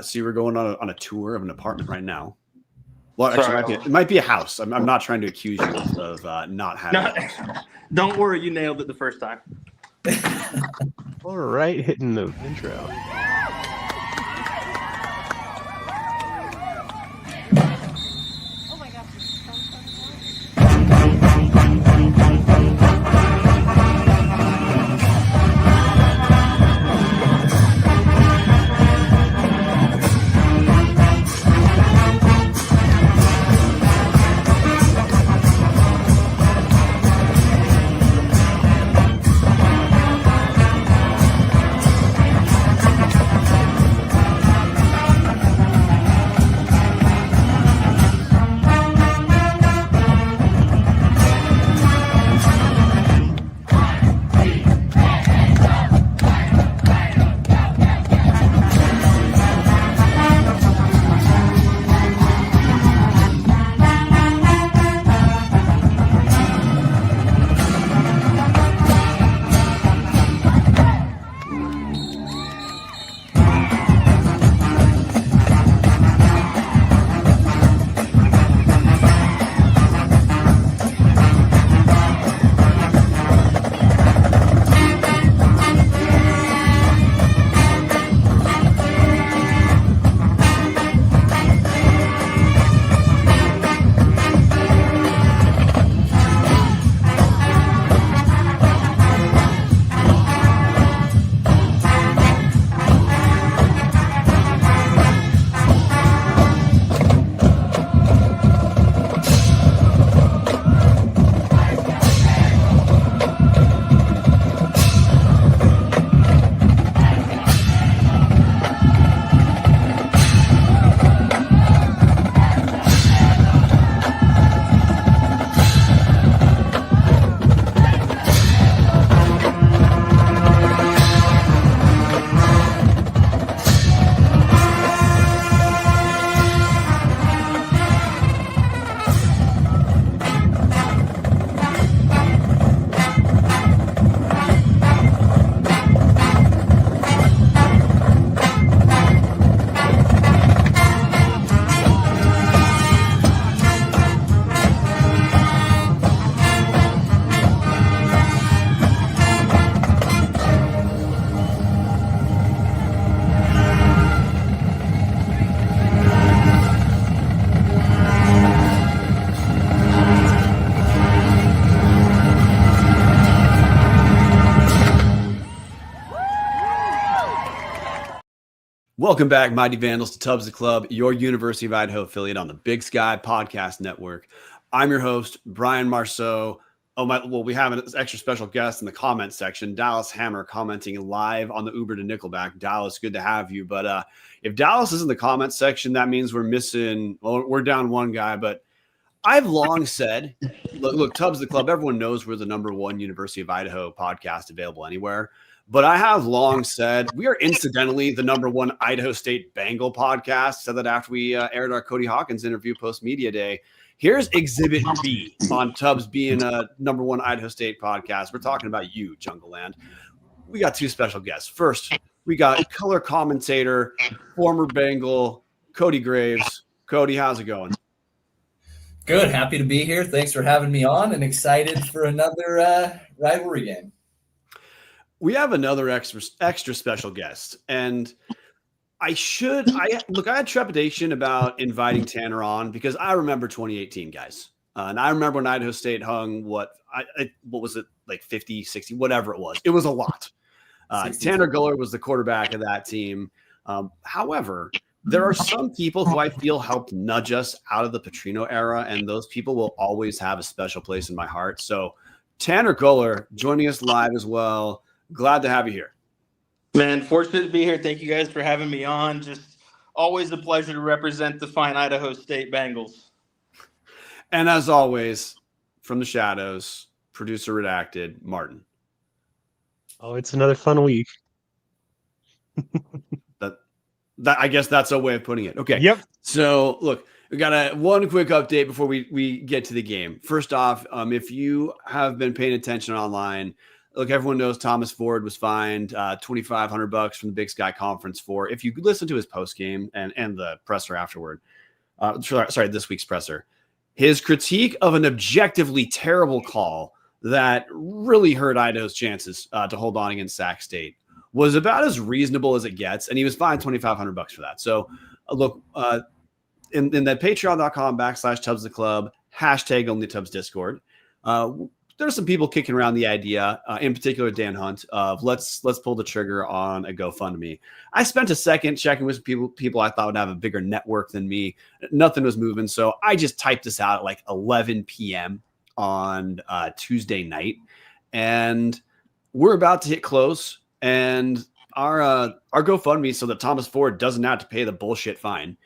See, we're going on a tour of an apartment right now. Well, actually, it might be a house. I'm not trying to accuse you of not having a house. Don't worry, you nailed it the first time. All right, hitting the intro. Welcome back, Mighty Vandals, to Tubbs the Club, your University of Idaho affiliate on the Big Sky Podcast Network. I'm your host, Brian Marceau. We have an extra special guest in the comment section, Dallas Hammer, commenting live on the Uber to Nickelback. Dallas, good to have you. But if Dallas is in the comment section, that means we're down one guy. But I've long said, look, Tubbs the Club, everyone knows we're the #1 University of Idaho podcast available anywhere. But I have long said we are incidentally the #1 Idaho State Bengal podcast. Said that after we aired our Cody Hawkins interview post media day. Here's Exhibit B on Tubbs being a #1 Idaho State podcast. We're talking about you, Jungle Land. We got two special guests. First, we got color commentator, former Bengal, Kody Graves. Kody, how's it going? Good. Happy to be here. Thanks for having me on, and excited for another rivalry game. We have another extra special guest, and I had trepidation about inviting Tanner on because I remember 2018, guys. And I remember when Idaho State hung, what was it, like 50, 60, whatever it was. It was a lot. Tanner Guller was the quarterback of that team. However, there are some people who I feel helped nudge us out of the Petrino era, and those people will always have a special place in my heart. So Tanner Guller joining us live as well. Glad to have you here. Man, fortunate to be here. Thank you guys for having me on. Just always a pleasure to represent the fine Idaho State Bengals. And as always, from the shadows, producer redacted, Martin. Oh, it's another fun week. That I guess that's a way of putting it. Okay. Yep. So look, we got one quick update before we get to the game. First off, if you have been paying attention online, look, everyone knows Thomas Ford was fined $2,500 from the Big Sky Conference for, if you listen to his post game and the presser afterward, this week's presser, his critique of an objectively terrible call that really hurt Idaho's chances to hold on against Sac State was about as reasonable as it gets, and he was fined $2,500 for that. So, look, in that patreon.com/Tubs the Club, hashtag only Tubs Discord, there's some people kicking around the idea, in particular Dan Hunt, of let's pull the trigger on a GoFundMe. I spent a second checking with people I thought would have a bigger network than me. Nothing was moving, so I just typed this out at like 11 p.m. on Tuesday night, and we're about to hit close. And our GoFundMe, so that Thomas Ford doesn't have to pay the bullshit fine,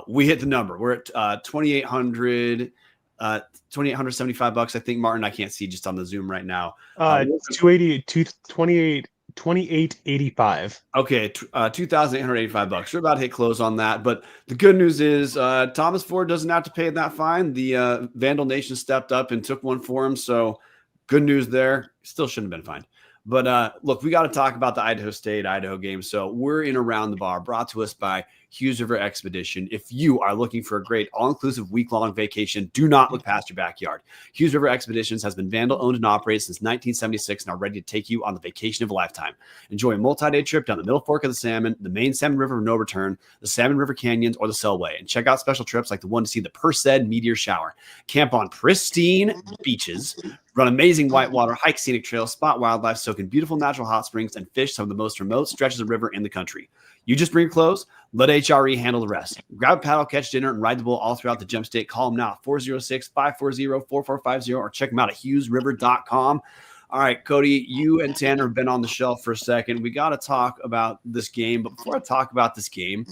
we hit the number. We're at $2,875. I think, Martin, I can't see just on the Zoom right now. It's 2885. Okay, $2,885. We're about to hit close on that. But the good news is Thomas Ford doesn't have to pay that fine. The Vandal Nation stepped up and took one for him. So good news there. Still shouldn't have been fined. But look, we got to talk about the Idaho State-Idaho game. So we're in Around the Bar, brought to us by Hughes River Expedition. If you are looking for a great all-inclusive week-long vacation, do not look past your backyard. Hughes River Expeditions has been Vandal-owned and operated since 1976 and are ready to take you on the vacation of a lifetime. Enjoy a multi-day trip down the Middle Fork of the Salmon, the main Salmon River of No Return, the Salmon River Canyons, or the Selway. And check out special trips like the one to see the Perced Meteor Shower. Camp on pristine beaches, run amazing whitewater, hike scenic trails, spot wildlife, soak in beautiful natural hot springs, and fish some of the most remote stretches of river in the country. You just bring your clothes, let HRE handle the rest. Grab a paddle, catch dinner, and ride the bull all throughout the Gem State. Call them now at 406-540-4450 or check them out at hughesriver.com. All right, Kody, you and Tanner have been on the shelf for a second. We got to talk about this game. But before I talk about this game,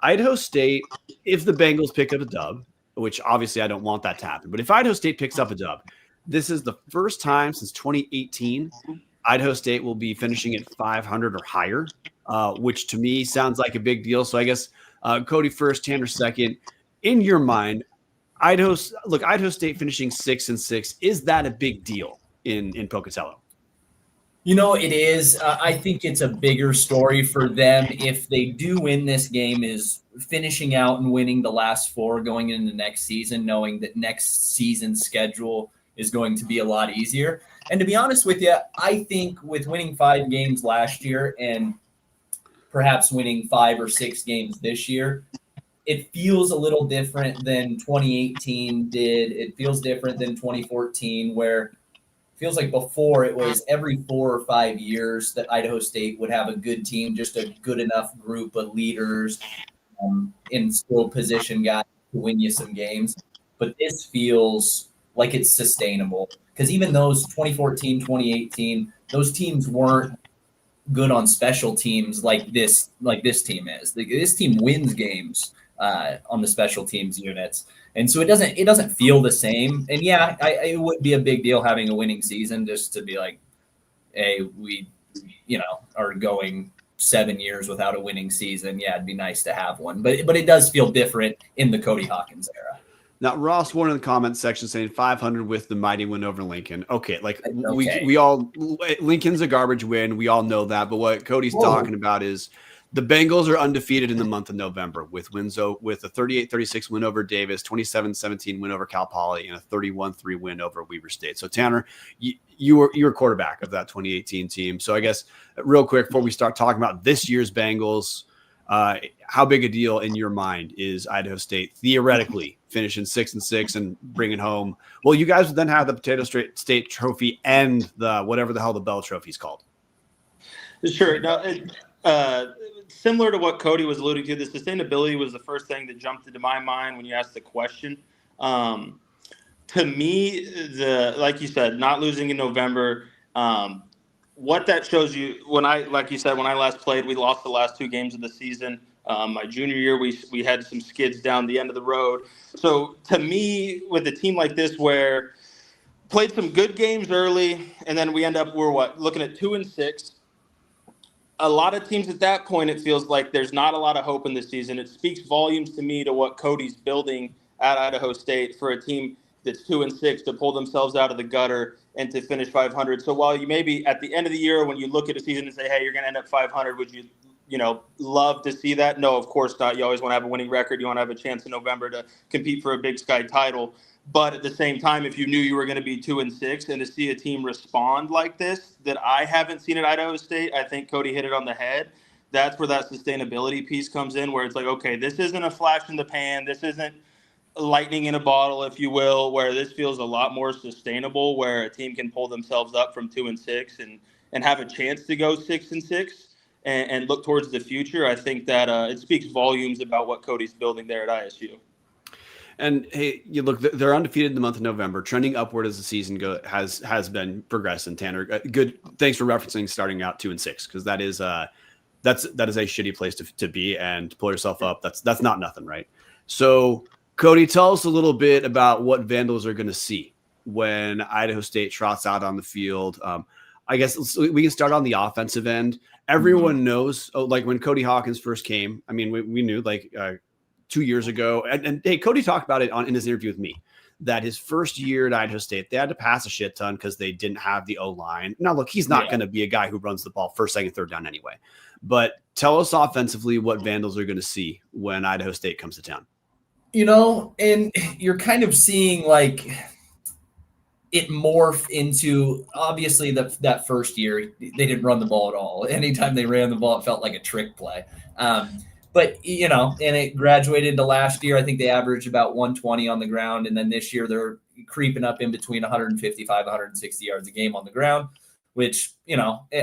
Idaho State, if the Bengals pick up a dub, which obviously I don't want that to happen, but if Idaho State picks up a dub, this is the first time since 2018 Idaho State will be finishing at 500 or higher, which to me sounds like a big deal. So I guess Kody first, Tanner second. In your mind, Idaho State finishing 6-6, is that a big deal in Pocatello? You know, it is. I think it's a bigger story for them if they do win this game, is finishing out and winning the last four going into next season, knowing that next season's schedule is going to be a lot easier. And to be honest with you, I think with winning 5 games last year and perhaps winning 5 or 6 games this year, it feels a little different than 2018 did. It feels different than 2014, where it feels like before it was every 4 or 5 years that Idaho State would have a good team, just a good enough group of leaders in skill position guys to win you some games. But this feels like it's sustainable, because even those 2014, 2018, those teams weren't good on special teams like this team is. This team wins games on the special teams units, and so it doesn't feel the same. And yeah, it would be a big deal having a winning season, just to be like, hey, we are going 7 years without a winning season. Yeah, it'd be nice to have one, but it does feel different in the Cody Hawkins era. Now, Ross, one in the comments section saying 500 with the mighty win over Lincoln. Okay, we all, Lincoln's a garbage win. We all know that. But what Cody's talking about is the Bengals are undefeated in the month of November with a 38-36 win over Davis, 27-17 win over Cal Poly, and a 31-3 win over Weber State. So, Tanner, you were quarterback of that 2018 team. So I guess real quick before we start talking about this year's Bengals, how big a deal in your mind is Idaho State theoretically finishing 6-6 and bringing home? Well, you guys would then have the Potato State Trophy and the whatever the hell the Bell Trophy is called. Sure. Now, similar to what Kody was alluding to, the sustainability was the first thing that jumped into my mind when you asked the question. To me, like you said, not losing in November. What that shows you, like you said, when I last played, we lost the last 2 games of the season. My junior year, we had some skids down the end of the road. So to me, with a team like this, where played some good games early, and then we're looking at 2-6. A lot of teams at that point, it feels like there's not a lot of hope in the season. It speaks volumes to me to what Cody's building at Idaho State for a team that's 2-6 to pull themselves out of the gutter and to finish 500. So while you maybe at the end of the year, when you look at a season and say, hey, you're going to end up 500, would you, love to see that? No, of course not. You always want to have a winning record. You want to have a chance in November to compete for a Big Sky title. But at the same time, if you knew you were going to be 2-6 and to see a team respond like this that I haven't seen at Idaho State, I think Kody hit it on the head. That's where that sustainability piece comes in, where it's like, okay, this isn't a flash in the pan. This isn't lightning in a bottle, if you will, where this feels a lot more sustainable, where a team can pull themselves up from 2-6 and have a chance to go 6-6 and look towards the future. I think that it speaks volumes about what Kody's building there at ISU. And hey, you look, they're undefeated in the month of November, trending upward as the season has been progressing. Tanner, good. Thanks for referencing starting out 2-6, because that is a shitty place to be, and to pull yourself up. That's not nothing, right? So, Kody, tell us a little bit about what Vandals are going to see when Idaho State trots out on the field. I guess we can start on the offensive end. Everyone knows, like when Cody Hawkins first came, I mean, we knew 2 years ago, and hey, Kody talked about it in his interview with me, that his first year at Idaho State, they had to pass a shit ton because they didn't have the O-line. Now, look, he's not going to be a guy who runs the ball first, second, third down anyway. But tell us offensively what Vandals are going to see when Idaho State comes to town. And you're kind of seeing it morph into, obviously, that first year, they didn't run the ball at all. Anytime they ran the ball, it felt like a trick play. But, and it graduated into last year. I think they averaged about 120 on the ground. And then this year they're creeping up in between 155, 160 yards a game on the ground, which,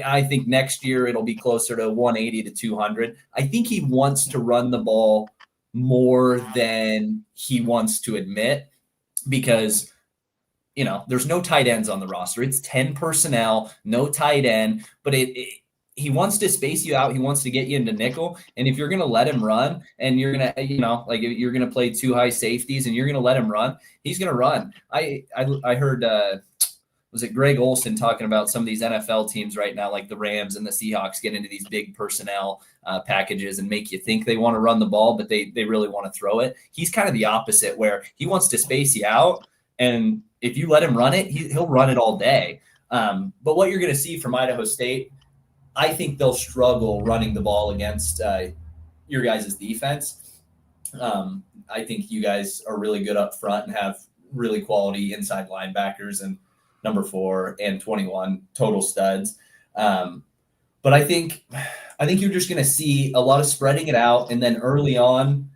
I think next year it'll be closer to 180 to 200. I think he wants to run the ball more than he wants to admit, because there's no tight ends on the roster. It's 10 personnel, no tight end, but he wants to space you out. He wants to get you into nickel. And if you're going to let him run, and you're going to, you're going to play two high safeties and you're going to let him run, he's going to run. I heard, was it Greg Olson talking about some of these NFL teams right now, like the Rams and the Seahawks, get into these big personnel packages and make you think they want to run the ball, but they really want to throw it. He's kind of the opposite, where he wants to space you out. And if you let him run it, he'll run it all day. But what you're going to see from Idaho State, I think they'll struggle running the ball against your guys' defense. I think you guys are really good up front and have really quality inside linebackers and number 4 and 21 total studs. But I think you're just going to see a lot of spreading it out. And then early on,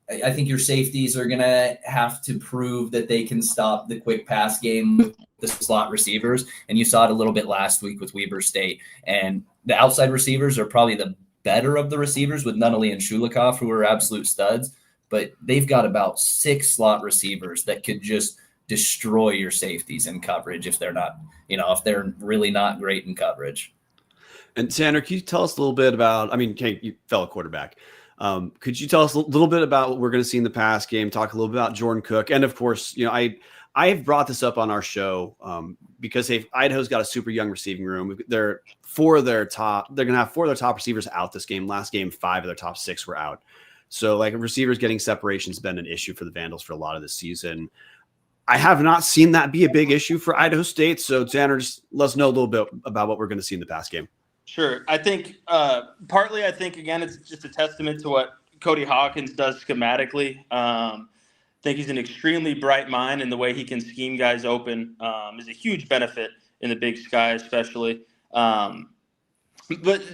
I think your safeties are going to have to prove that they can stop the quick pass game with the slot receivers. And you saw it a little bit last week with Weber State. And the outside receivers are probably the better of the receivers, with Nunnally and Shulikov, who are absolute studs. But they've got about 6 slot receivers that could just destroy your safeties in coverage if they're not, if they're really not great in coverage. And Tanner, can you tell us a little bit about, you fellow quarterback, could you tell us a little bit about what we're going to see in the pass game, talk a little bit about Jordan Cook? And of course, I've brought this up on our show because Idaho's got a super young receiving room. They're going to have 4 of their top receivers out this game. Last game, 5 of their top 6 were out. So receivers getting separation has been an issue for the Vandals for a lot of this season. I have not seen that be a big issue for Idaho State. So Tanner, just let us know a little bit about what we're going to see in the pass game. Sure. I think partly, again, it's just a testament to what Cody Hawkins does schematically. I think he's an extremely bright mind, and the way he can scheme guys open is a huge benefit in the Big Sky, especially. But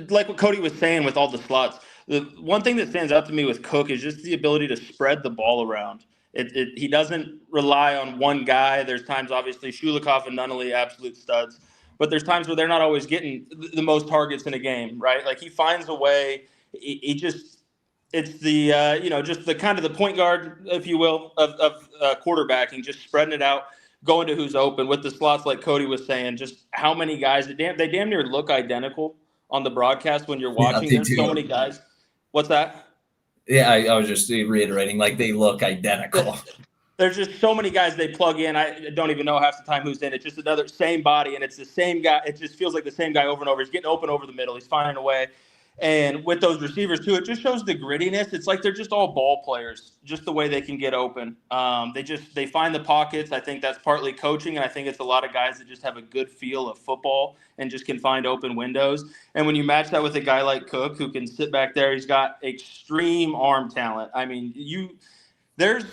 like what Kody was saying with all the slots, the one thing that stands out to me with Cook is just the ability to spread the ball around. He doesn't rely on one guy. There's times, obviously, Shulikov and Nunnally, absolute studs. But there's times where they're not always getting the most targets in a game, right? He finds a way. It's the, just the kind of the point guard, if you will, of quarterbacking, just spreading it out, going to who's open with the slots, like Kody was saying, just how many guys, they damn near look identical on the broadcast when you're watching. Yeah, there's so many guys. What's that? Yeah, I was just reiterating, they look identical. There's just so many guys they plug in. I don't even know half the time who's in. It's just another same body, and it's the same guy. It just feels like the same guy over and over. He's getting open over the middle. He's finding a way. And with those receivers too, it just shows the grittiness. It's like they're just all ball players, just the way they can get open. They find the pockets. I think that's partly coaching, and I think it's a lot of guys that just have a good feel of football and just can find open windows. And when you match that with a guy like Cook, who can sit back there, he's got extreme arm talent. I mean, there's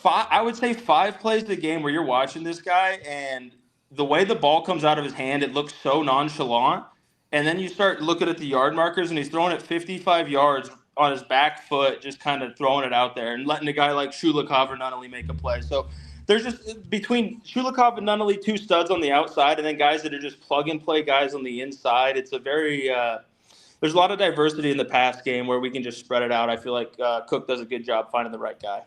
I would say 5 plays a game where you're watching this guy, and the way the ball comes out of his hand, it looks so nonchalant. And then you start looking at the yard markers, and he's throwing it 55 yards on his back foot, just kind of throwing it out there and letting a guy like Shulikov or Nunnally make a play. So there's just between Shulikov and Nunnally, 2 studs on the outside, and then guys that are just plug-and-play guys on the inside. It's a very there's a lot of diversity in the pass game where we can just spread it out. I feel like Cook does a good job finding the right guy.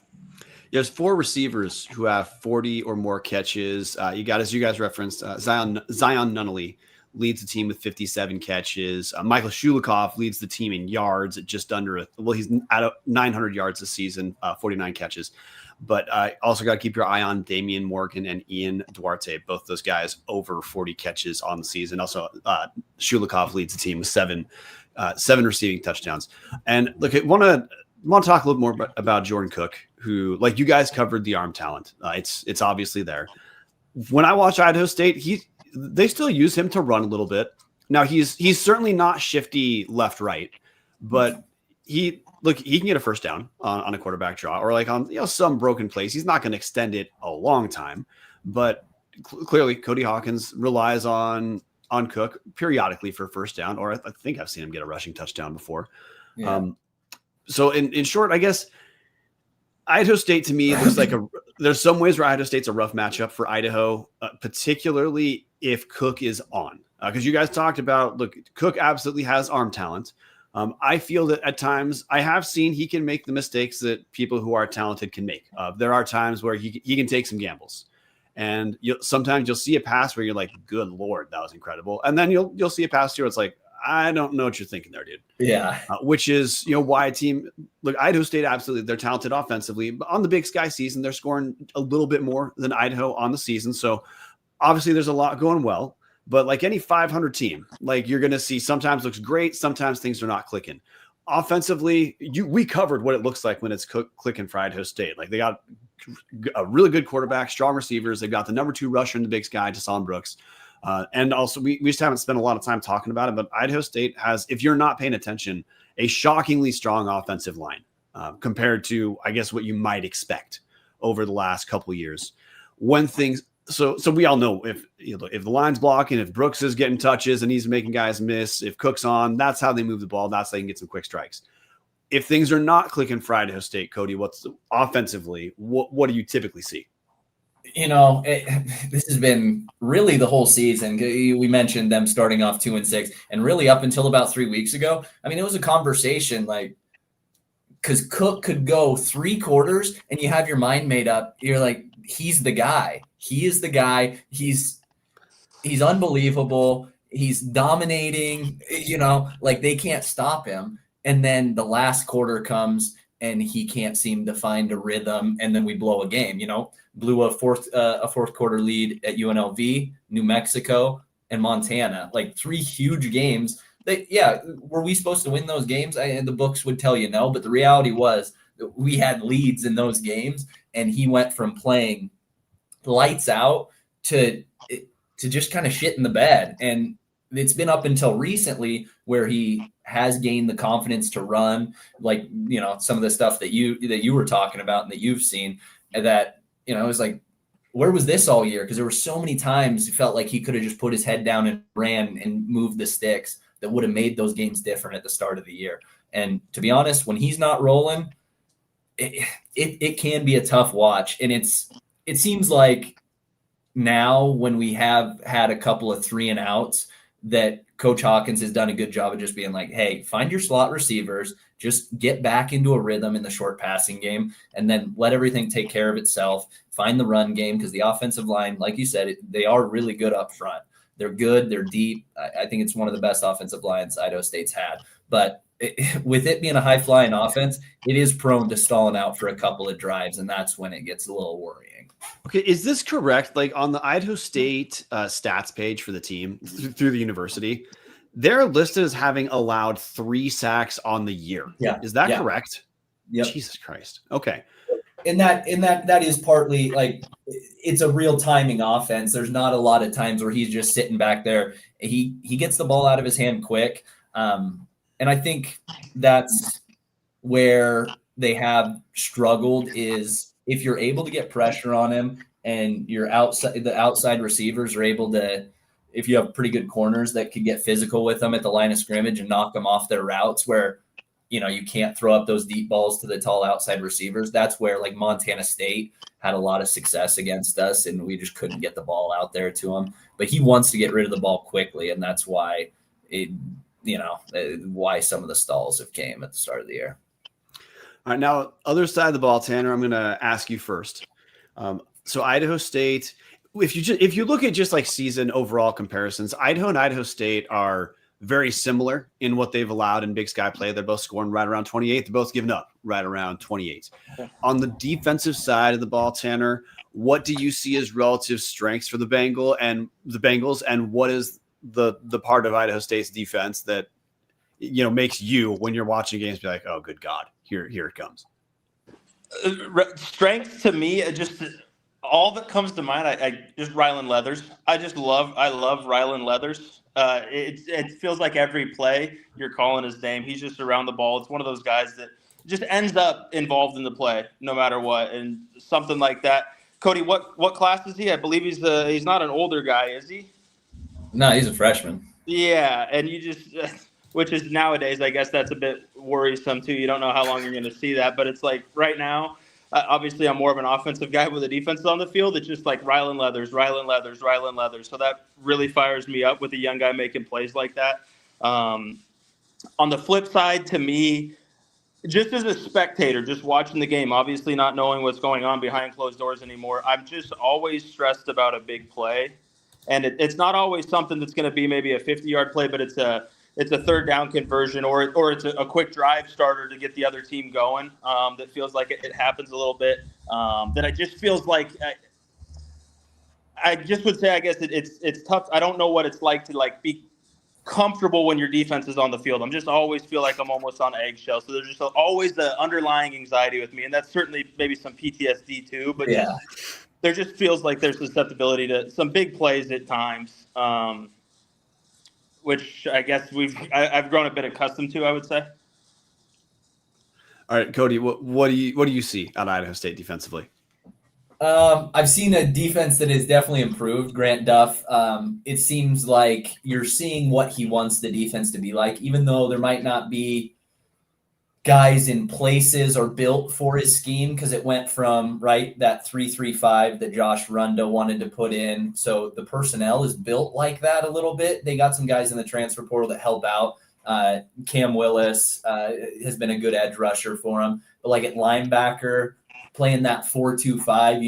There's 4 receivers who have 40 or more catches. You got, as you guys referenced, Zion Nunnally leads the team with 57 catches. Michael Shulikov leads the team in yards at just under he's at 900 yards this season, 49 catches. But I also got to keep your eye on Damian Morgan and Ian Duarte. Both those guys over 40 catches on the season. Also, Shulikov leads the team with 7 receiving touchdowns. And look, I want to talk a little more about Jordan Cook, who, like you guys covered the arm talent. It's obviously there. When I watch Idaho State, they still use him to run a little bit. Now he's certainly not shifty left-right, but he can get a first down on a quarterback draw or like on some broken plays. He's not going to extend it a long time, but clearly Cody Hawkins relies on Cook periodically for a first down, or I think I've seen him get a rushing touchdown before. Yeah. So in short, I guess Idaho State to me looks like there's some ways where Idaho State's a rough matchup for Idaho, particularly if Cook is on. Because you guys talked about, look, Cook absolutely has arm talent. I feel that at times I have seen he can make the mistakes that people who are talented can make. There are times where he can take some gambles. And sometimes you'll see a pass where you're like, good Lord, that was incredible. And then you'll see a pass where it's like, I don't know what you're thinking there, dude. Yeah. Which is, why a team look, Idaho State, absolutely, they're talented offensively, but on the Big Sky season, they're scoring a little bit more than Idaho on the season. So obviously there's a lot going well, but like any 500 team, like you're going to see sometimes looks great. Sometimes things are not clicking offensively. We covered what it looks like when it's clicking for Idaho State. Like they got a really good quarterback, strong receivers. They've got the number 2 rusher in the Big Sky, Deshaun Brooks. And also, we just haven't spent a lot of time talking about it, but Idaho State has, if you're not paying attention, a shockingly strong offensive line compared to, I guess, what you might expect over the last couple of years. When things, so we all know if the line's blocking, if Brooks is getting touches and he's making guys miss, if Cook's on, that's how they move the ball. That's how they can get some quick strikes. If things are not clicking for Idaho State, Kody, what's offensively? What do you typically see? This has been really the whole season. We mentioned them starting off 2-6, and really up until about 3 weeks ago. I mean, it was a conversation because Cook could go 3 quarters and you have your mind made up. You're like, he's the guy. He is the guy. He's unbelievable. He's dominating. Like they can't stop him. And then the last quarter comes and he can't seem to find a rhythm, and then we blow a game. Blew a fourth quarter lead at UNLV, New Mexico, and Montana. Like 3 huge games. Were we supposed to win those games? The books would tell you no, but the reality was that we had leads in those games, and he went from playing lights out to just kind of shit in the bed. And it's been up until recently where he has gained the confidence to run, like some of the stuff that you were talking about and that you've seen, that it was like, where was this all year? Because there were so many times he felt like he could have just put his head down and ran and moved the sticks that would have made those games different at the start of the year. And to be honest, when he's not rolling, it can be a tough watch. And it seems like now when we have had a couple of 3 and outs, that Coach Hawkins has done a good job of just being like, hey, find your slot receivers, just get back into a rhythm in the short passing game, and then let everything take care of itself. Find the run game, because the offensive line, like you said, they are really good up front. They're good. They're deep. I think it's one of the best offensive lines Idaho State's had. But with it being a high-flying offense, it is prone to stalling out for a couple of drives, and that's when it gets a little worrying. Okay, is this correct? Like on the Idaho State stats page for the team through the university, they're listed as having allowed 3 sacks on the year. Yeah. Is that correct? Yep. Jesus Christ. Okay. And that is partly like it's a real timing offense. There's not a lot of times where he's just sitting back there. He gets the ball out of his hand quick. And I think that's where they have struggled is if you're able to get pressure on him and the outside receivers are able to, if you have pretty good corners that could get physical with them at the line of scrimmage and knock them off their routes where, you can't throw up those deep balls to the tall outside receivers. That's where like Montana State had a lot of success against us and we just couldn't get the ball out there to him. But he wants to get rid of the ball quickly. And that's why why some of the stalls have came at the start of the year. All right. Now, other side of the ball, Tanner, I'm going to ask you first. So Idaho State, if you look at just like season overall comparisons, Idaho and Idaho State are very similar in what they've allowed in Big Sky play. They're both scoring right around 28. They're both giving up right around 28. Okay. On the defensive side of the ball, Tanner, what do you see as relative strengths for the Bengals, and what is the part of Idaho State's defense that makes you, when you're watching games, be like, oh, good God, here it comes? Strength to me, just all that comes to mind. I just Rylan Leathers. I love Rylan Leathers. It feels like every play you're calling his name. He's just around the ball. It's one of those guys that just ends up involved in the play no matter what, and something like that. Kody, what class is he? I believe he's not an older guy, is he? No, he's a freshman. Yeah, and you just which is nowadays, I guess that's a bit worrisome too. You don't know how long you're going to see that, but it's like right now. Obviously, I'm more of an offensive guy with the defense on the field. It's just like Rylan Leathers. So that really fires me up with a young guy making plays like that. On the flip side, to me, just as a spectator, just watching the game, obviously not knowing what's going on behind closed doors anymore, I'm just always stressed about a big play. And it's not always something that's going to be maybe a 50-yard play, but it's a third down conversion or it's a quick drive starter to get the other team going. That feels like it happens a little bit. That I just feels like I just would say I guess it's tough. I don't know what it's like to like be comfortable when your defense is on the field. I'm just always feel like I'm almost on eggshells. So there's just always the underlying anxiety with me, and that's certainly maybe some PTSD too. But yeah, there just feels like there's susceptibility to some big plays at times. Which I guess I've grown a bit accustomed to, I would say. All right, Kody, what do you see on Idaho State defensively? I've seen a defense that has definitely improved. Grant Duff, it seems like you're seeing what he wants the defense to be like, even though there might not be guys in places or built for his scheme, because it went from that 3-3-5 that Josh Runda wanted to put in. So the personnel is built like that a little bit. They got some guys in the transfer portal that help out. Cam Willis has been a good edge rusher for him. But like at linebacker, playing that 4-2-5,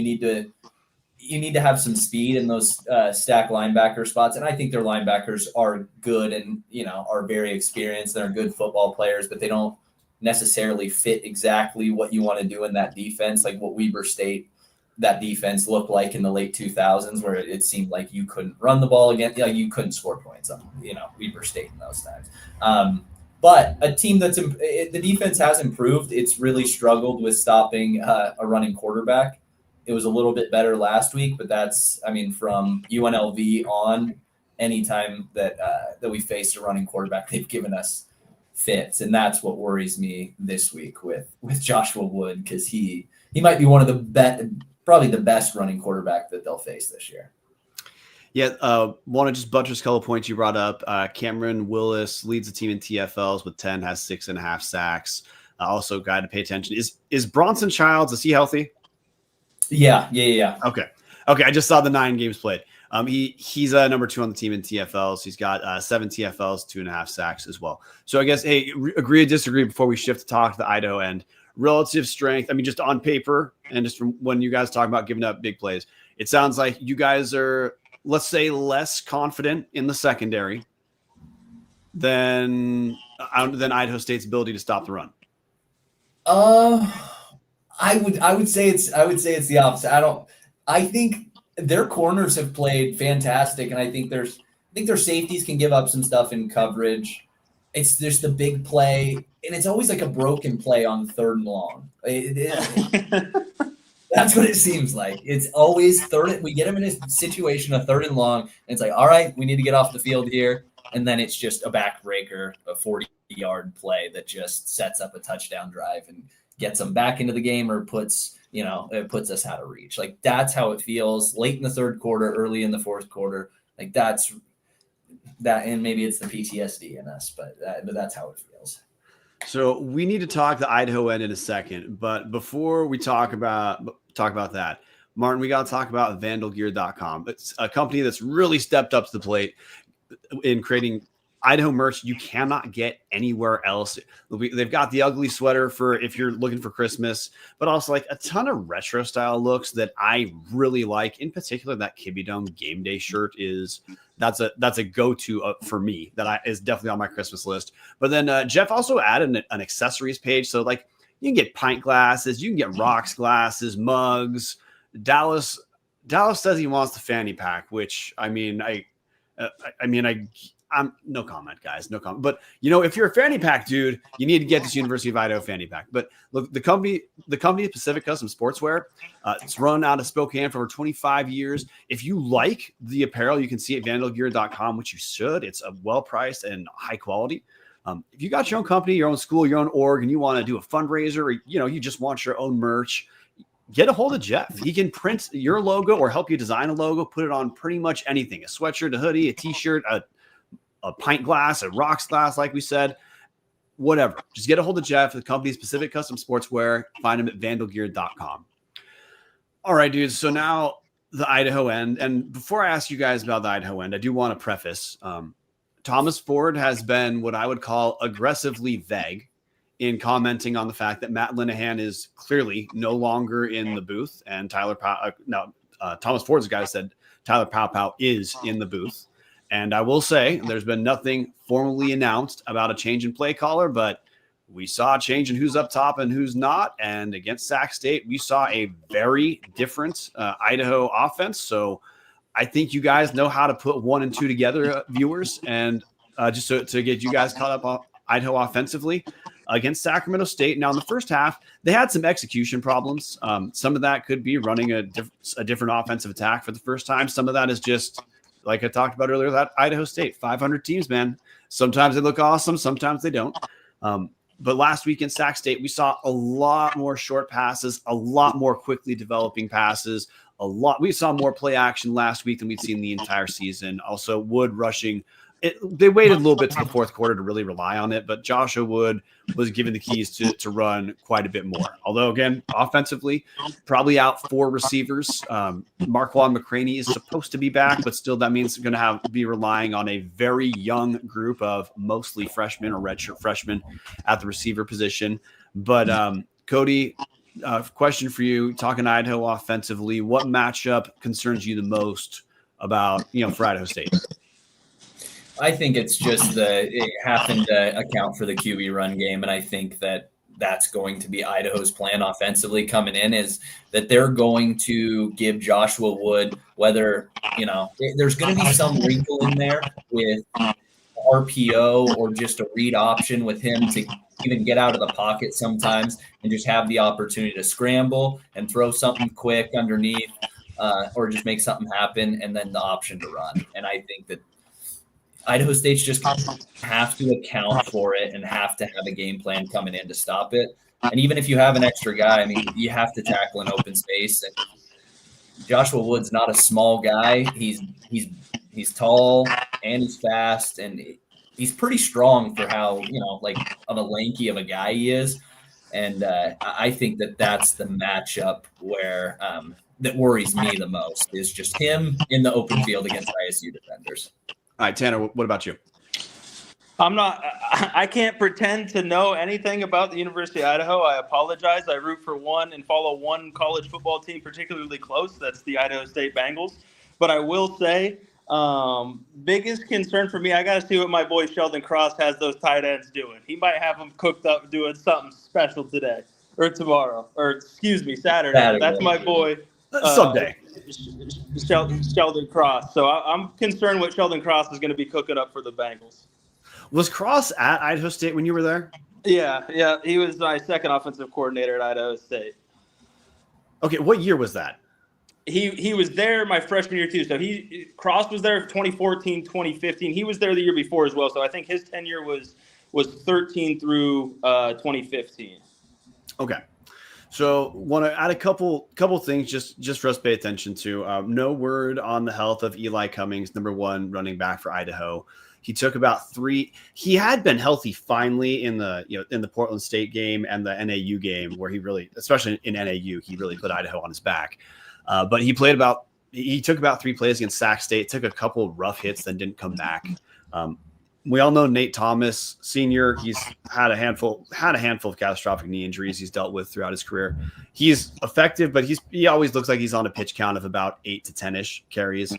you need to have some speed in those stack linebacker spots. And I think their linebackers are good and are very experienced. They're good football players, but they don't necessarily fit exactly what you want to do in that defense, like what Weber State, that defense looked like in the late 2000s, where it seemed like you couldn't run the ball again. You couldn't score points on, Weber State in those times. But a team the defense has improved. It's really struggled with stopping a running quarterback. It was a little bit better last week, but from UNLV on, anytime that we faced a running quarterback, they've given us fits, and that's what worries me this week with Joshua Wood, because he might be one of probably the best running quarterback that they'll face this year. Yeah, want to just buttress a couple of points you brought up. Cameron Willis leads the team in TFLs with 10, has 6.5 sacks. Also, a guy to pay attention. Is Bronson Childs? Is he healthy? Yeah. Okay. I just saw the 9 games played. He's number 2 on the team in TFLs. He's got 7 TFLs, 2.5 sacks as well. So I guess, hey, agree or disagree before we shift to talk to the Idaho end. Relative strength, just on paper and just from when you guys talk about giving up big plays, it sounds like you guys are, let's say, less confident in the secondary than Idaho State's ability to stop the run. I would say it's the opposite. I think their corners have played fantastic, and I think think their safeties can give up some stuff in coverage. It's just the big play, and it's always like a broken play on 3rd and long. That's what it seems like. It's always third. We get them in a situation, a 3rd and long, and it's like, all right, we need to get off the field here. And then it's just a backbreaker, a 40-yard play that just sets up a touchdown drive and gets them back into the game or it puts us out of reach. Like, that's how it feels late in the 3rd quarter, early in the 4th quarter. Like, that's that. And maybe it's the PTSD in us, but that's how it feels. So we need to talk the Idaho end in a second, but before we talk about that, Martin, we got to talk about vandalgear.com. It's a company that's really stepped up to the plate in creating Idaho merch you cannot get anywhere else. They've got the ugly sweater for if you're looking for Christmas, but also like a ton of retro style looks that I really like. In particular, that Kibby Dome game day shirt that's a go-to for me that is definitely on my Christmas list. But then Jeff also added an accessories page. So like you can get pint glasses, you can get rocks glasses, mugs. Dallas says he wants the fanny pack, which I'm no comment, guys. No comment. But if you're a fanny pack dude, you need to get this University of Idaho fanny pack. But look, the company Pacific Custom Sportswear, it's run out of Spokane for over 25 years. If you like the apparel, you can see it at vandalgear.com, which you should. It's a well priced and high quality. If you got your own company, your own school, your own org, and you want to do a fundraiser, or you just want your own merch, get a hold of Jeff. He can print your logo or help you design a logo, put it on pretty much anything: a sweatshirt, a hoodie, a t-shirt, a pint glass, a rocks glass, like we said, whatever. Just get a hold of Jeff. The company's Pacific Custom Sportswear. Find him at vandalgear.com. All right, dudes. So now the Idaho end. And before I ask you guys about the Idaho end, I do want to preface. Thomas Ford has been what I would call aggressively vague in commenting on the fact that Matt Linehan is clearly no longer in the booth. And Thomas Ford's guy said Tyler Pow is in the booth. And I will say there's been nothing formally announced about a change in play caller, but we saw a change in who's up top and who's not. And against Sac State, we saw a very different Idaho offense. So I think you guys know how to put 1 and 2 together, viewers. And just to get you guys caught up on Idaho offensively against Sacramento State. Now, in the first half, they had some execution problems. Some of that could be running a different offensive attack for the first time. Some of that is just, like I talked about earlier, that Idaho State, 500 teams, man. Sometimes they look awesome. Sometimes they don't. But last week in Sac State, we saw a lot more short passes, a lot more quickly developing passes, we saw more play action last week than we'd seen the entire season. Also, Wood rushing. They waited a little bit to the 4th quarter to really rely on it, but Joshua Wood was given the keys to run quite a bit more. Although, again, offensively, probably out 4 receivers. Marquand McCraney is supposed to be back, but still that means they're going to be relying on a very young group of mostly freshmen or redshirt freshmen at the receiver position. But Kody, question for you, talking Idaho offensively, what matchup concerns you the most about, for Idaho State? I think it's just it happened to account for the QB run game, and I think that's going to be Idaho's plan offensively coming in, is that they're going to give Joshua Wood, whether, there's going to be some wrinkle in there with RPO or just a read option with him to even get out of the pocket sometimes and just have the opportunity to scramble and throw something quick underneath or just make something happen, and then the option to run. And I think that Idaho State's just have to account for it and have to have a game plan coming in to stop it. And even if you have an extra guy, you have to tackle an open space. And Joshua Wood's not a small guy. He's tall and he's fast, and he's pretty strong for how, of a lanky of a guy he is. And I think that's the matchup where that worries me the most, is just him in the open field against ISU defenders. All right, Tanner, what about you? I can't pretend to know anything about the University of Idaho. I apologize. I root for one and follow one college football team particularly close. That's the Idaho State Bengals. But I will say, biggest concern for me, I got to see what my boy Sheldon Cross has those tight ends doing. He might have them cooked up doing something special today or tomorrow, or Saturday. That's my boy. Someday. Sheldon Cross. So I'm concerned what Sheldon Cross is going to be cooking up for the Bengals. Was Cross at Idaho State when you were there? Yeah. He was my second offensive coordinator at Idaho State. Okay, what year was that? He was there my freshman year too. So Cross was there 2014, 2015. He was there the year before as well. So I think his tenure was 13 through 2015. Okay. So want to add a couple things just for us to pay attention to. No word on the health of Eli Cummings, number 1 running back for Idaho. He took about 3. He had been healthy finally in the Portland State game and the NAU game, where he really, especially in NAU, he really put Idaho on his back. But he took about 3 plays against Sac State, took a couple of rough hits, then didn't come back. We all know Nate Thomas, senior. He's had a handful of catastrophic knee injuries he's dealt with throughout his career. He's effective, but he always looks like he's on a pitch count of about 8 to 10-ish carries.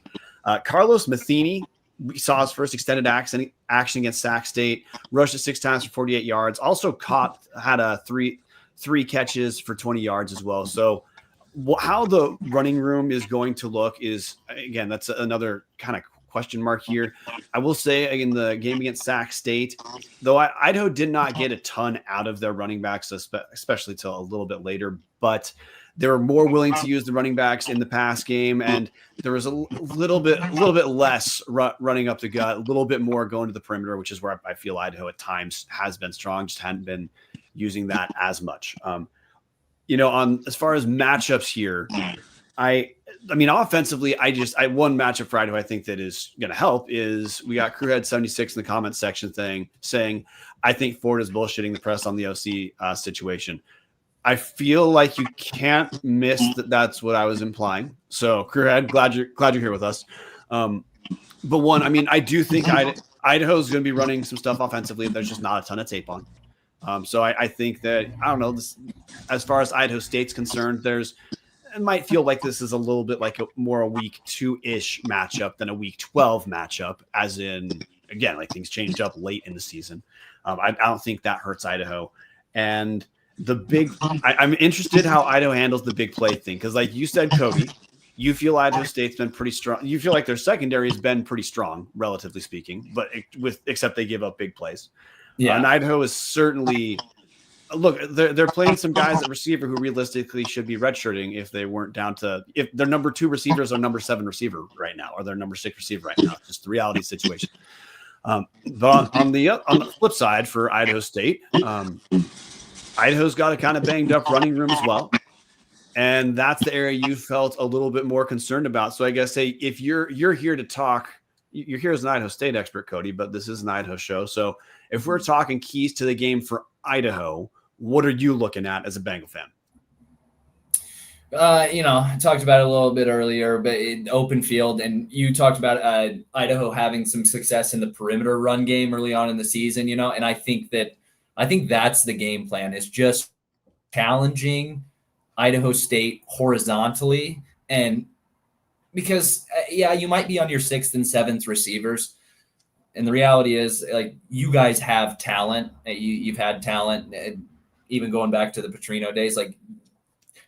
Carlos Matheny, we saw his first extended action against Sac State, rushed it 6 times for 48 yards. Also had a three catches for 20 yards as well. So how the running room is going to look is, again, that's another kind of question mark here. I will say in the game against Sac State, though Idaho did not get a ton out of their running backs, especially till a little bit later, but they were more willing to use the running backs in the pass game, and there was a little bit less running up the gut, a little bit more going to the perimeter, which is where I feel Idaho at times has been strong, just hadn't been using that as much. As far as matchups here, I mean, offensively, one matchup for Idaho I think that is going to help is we got Crewhead76 in the comment section saying, I think Ford is bullshitting the press on the OC situation. I feel like you can't miss that. That's what I was implying. So Crewhead, glad you're here with us. But one, I mean, I do think Idaho's going to be running some stuff offensively. There's just not a ton of tape on. So I think that, I don't know, as far as Idaho State's concerned, it might feel like this is a little bit like more a week 2-ish matchup than a week 12 matchup, as in, again, like things changed up late in the season. I don't think that hurts Idaho. And I'm interested how Idaho handles the big play thing. Cause like you said, Kody, you feel Idaho State's been pretty strong. You feel like their secondary has been pretty strong, relatively speaking, except they give up big plays. Yeah. And Idaho is certainly, look, they're playing some guys at receiver who realistically should be redshirting if they weren't down to, if their number 2 receivers are number 7 receiver right now, or their number 6 receiver right now. It's just the reality situation. But on the flip side for Idaho State, Idaho's got a kind of banged up running room as well. And that's the area you felt a little bit more concerned about. So I guess, hey, if you're here to talk, you're here as an Idaho State expert, Kody, but this is an Idaho show. So if we're talking keys to the game for Idaho, what are you looking at as a Bengal fan? I talked about it a little bit earlier, but open field, and you talked about Idaho having some success in the perimeter run game early on in the season, and I think that's the game plan, is just challenging Idaho State horizontally. And because, you might be on your 6th and 7th receivers. And the reality is, like, you guys have talent. You've had talent, even going back to the Petrino days. Like,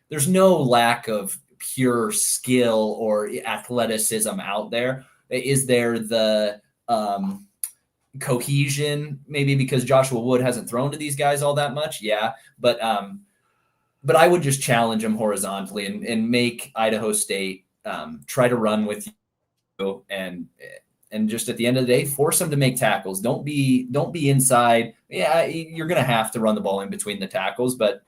there's no lack of pure skill or athleticism out there. Is there the cohesion, maybe because Joshua Wood hasn't thrown to these guys all that much? Yeah. But I would just challenge them horizontally and make Idaho State try to run with you, and just at the end of the day, force them to make tackles. Don't be inside. Yeah, you're going to have to run the ball in between the tackles, but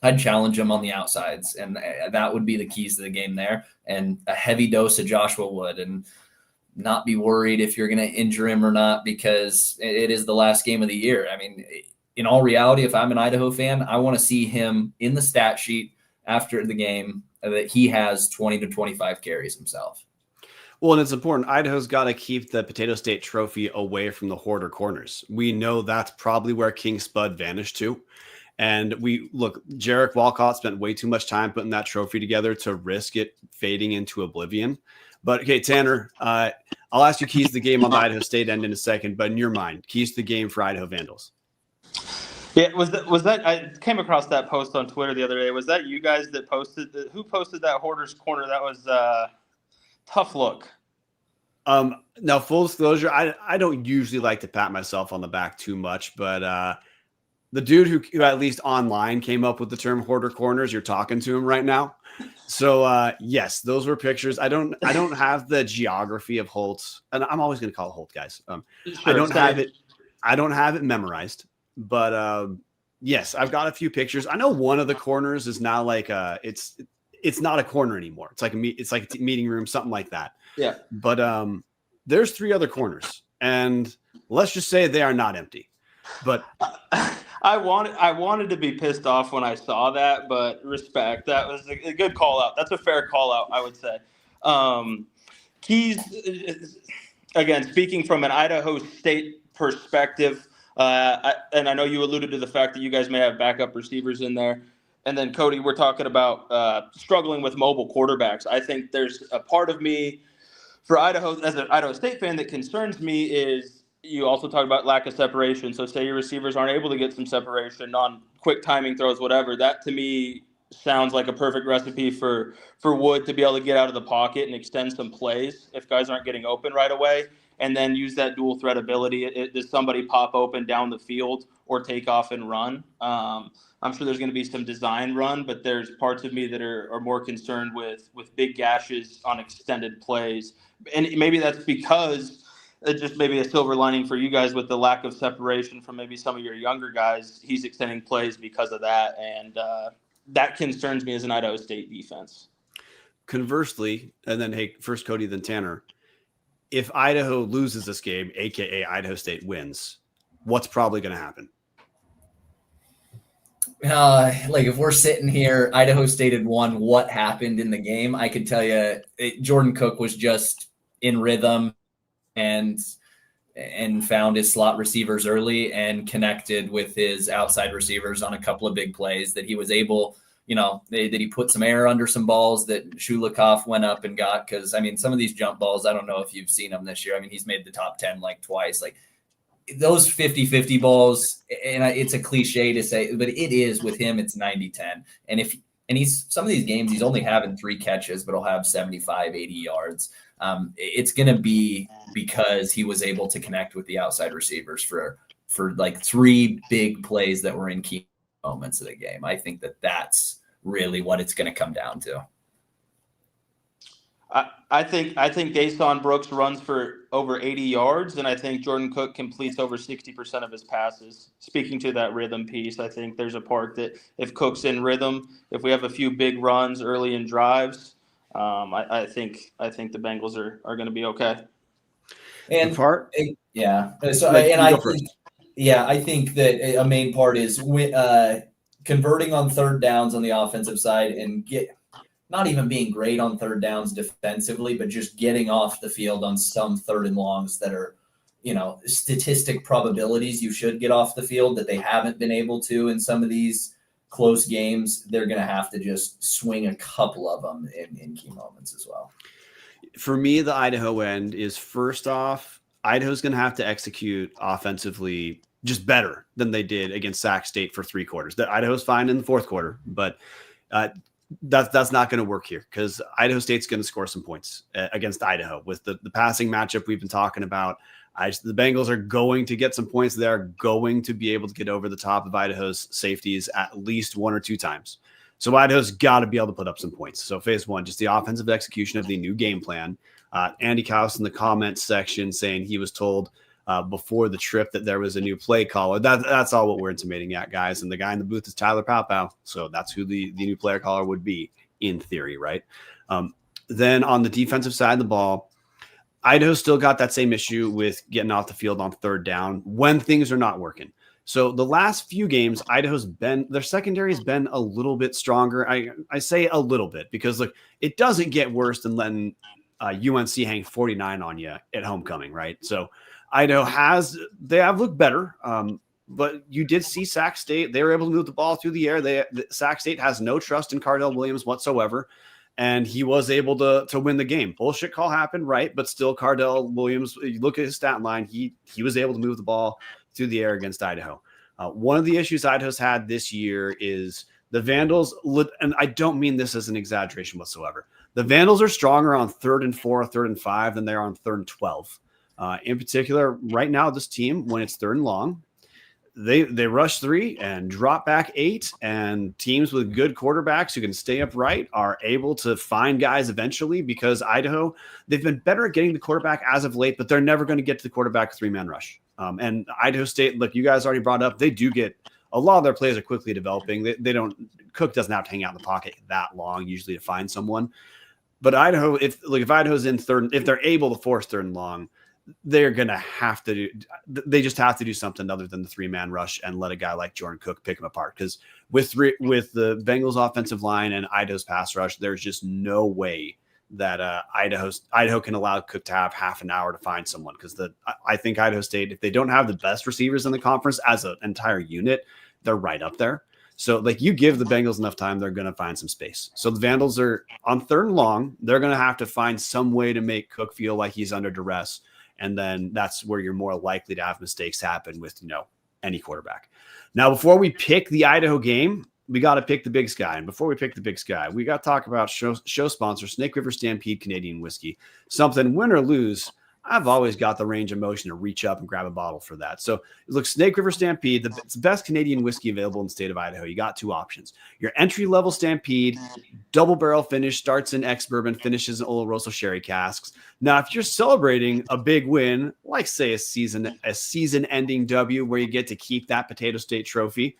I'd challenge them on the outsides, and that would be the keys to the game there. And a heavy dose of Joshua Wood, and not be worried if you're going to injure him or not, because it is the last game of the year. I mean, in all reality, if I'm an Idaho fan, I want to see him in the stat sheet after the game that he has 20 to 25 carries himself. Well, and it's important. Idaho's got to keep the Potato State trophy away from the Hoarder corners. We know that's probably where King Spud vanished to. And Jarek Walcott spent way too much time putting that trophy together to risk it fading into oblivion. But okay, Tanner, I'll ask you keys to the game on the Idaho State end in a second, but in your mind, keys to the game for Idaho Vandals. Yeah, was that I came across that post on Twitter the other day. Was that you guys that posted who posted that Hoarder's Corner? That was tough look. Now full disclosure, I don't usually like to pat myself on the back too much, but the dude who at least online came up with the term hoarder corners, you're talking to him right now. So yes, those were pictures. I don't have the geography of Holt, and I'm always going to call it Holt, guys. I don't have it. I don't have it memorized, but yes, I've got a few pictures. I know one of the corners is now like it's not a corner anymore. It's like a meeting room, something like that. Yeah. But there's 3 other corners, and let's just say they are not empty. But I wanted to be pissed off when I saw that, but respect. That was a good call out. That's a fair call out, I would say. Keys, again, speaking from an Idaho State perspective, and I know you alluded to the fact that you guys may have backup receivers in there. And then, Kody, we're talking about struggling with mobile quarterbacks. I think there's a part of me for Idaho, as an Idaho State fan, that concerns me is you also talk about lack of separation. So say your receivers aren't able to get some separation on quick timing throws, whatever. That to me sounds like a perfect recipe for Wood to be able to get out of the pocket and extend some plays if guys aren't getting open right away, and then use that dual threat ability. Does somebody pop open down the field or take off and run? I'm sure there's going to be some design run, but there's parts of me that are more concerned with big gashes on extended plays. And maybe that's because just maybe a silver lining for you guys with the lack of separation from maybe some of your younger guys. He's extending plays because of that, and that concerns me as an Idaho State defense. Conversely, and then, hey, first Kody, then Tanner, if Idaho loses this game, a.k.a. Idaho State wins, what's probably going to happen? Like if we're sitting here, Idaho State had won, what happened in the game? I could tell you Jordan Cook was just in rhythm and found his slot receivers early and connected with his outside receivers on a couple of big plays that he was able, that he put some air under some balls that Shulikov went up and got. Cause I mean, some of these jump balls, I don't know if you've seen them this year. I mean, he's made the top 10 like twice, like those 50-50 balls. And it's a cliche to say, but it is with him, it's 90-10. And he's some of these games, he's only having 3 catches, but he'll have 75, 80 yards. It's going to be because he was able to connect with the outside receivers for like 3 big plays that were in key moments of the game. I think that's really what it's going to come down to. I think Dason Brooks runs for over 80 yards, and I think Jordan Cook completes over 60% of his passes. Speaking to that rhythm piece, I think there's a part that if Cook's in rhythm, if we have a few big runs early in drives, I think the Bengals are going to be okay. And yeah, so I think that a main part is converting on third downs on the offensive side and not even being great on third downs defensively, but just getting off the field on some third and longs that are, statistic probabilities you should get off the field that they haven't been able to in some of these close games. They're going to have to just swing a couple of them in key moments as well. For me, the Idaho end is, first off, Idaho's going to have to execute offensively just better than they did against Sac State for 3 quarters. Idaho's fine in the 4th quarter, but that's not going to work here because Idaho State's going to score some points against Idaho with the passing matchup we've been talking about. The Bengals are going to get some points. They're going to be able to get over the top of Idaho's safeties at least 1 or 2 times. So Idaho's got to be able to put up some points. So phase 1, just the offensive execution of the new game plan. Andy Kaus in the comments section saying he was told before the trip that there was a new play caller. That's all what we're intimating at, guys. And the guy in the booth is Tyler Powpow. So that's who the new player caller would be in theory, right? Then on the defensive side of the ball, Idaho still got that same issue with getting off the field on third down when things are not working. So the last few games, their secondary has been a little bit stronger. I say a little bit because look, it doesn't get worse than letting UNC hang 49 on you at homecoming, right? So Idaho they have looked better, but you did see Sac State. They were able to move the ball through the air. Sac State has no trust in Cardell Williams whatsoever, and he was able to win the game. Bullshit call happened, right? But still, Cardell Williams, you look at his stat line, he was able to move the ball through the air against Idaho. One of the issues Idaho's had this year is the Vandals, and I don't mean this as an exaggeration whatsoever. The Vandals are stronger on 3rd and 4, 3rd and 5 than they are on 3rd and 12. In particular, right now, this team, when it's 3rd and long, they rush 3 and drop back 8, and teams with good quarterbacks who can stay upright are able to find guys eventually, because Idaho, they've been better at getting the quarterback as of late, but they're never going to get to the quarterback 3-man rush. And Idaho State, look, you guys already brought up, they do get a lot of their plays are quickly developing. They don't, Cook doesn't have to hang out in the pocket that long usually to find someone. But Idaho, if Idaho's in 3rd, if they're able to force 3rd and long, they're going to have to they just have to do something other than the 3-man rush and let a guy like Jordan Cook pick him apart. Because with the Bengals offensive line and Idaho's pass rush, there's just no way that Idaho can allow Cook to have half an hour to find someone. Because I think Idaho State, if they don't have the best receivers in the conference as an entire unit, they're right up there. So, like, you give the Bengals enough time, they're going to find some space. So the Vandals are on 3rd and long. They're going to have to find some way to make Cook feel like he's under duress. And then that's where you're more likely to have mistakes happen with, any quarterback. Now, before we pick the Idaho game, we got to pick the Big Sky. And before we pick the Big Sky, we got to talk about show sponsor, Snake River Stampede Canadian Whiskey. Something, win or lose, I've always got the range of motion to reach up and grab a bottle for that. So look, Snake River Stampede, it's the best Canadian whiskey available in the state of Idaho. You got 2 options. Your entry-level Stampede, double barrel finish, starts in ex-bourbon, finishes in Oloroso sherry casks. Now, if you're celebrating a big win, like say a season-ending W where you get to keep that Potato State trophy,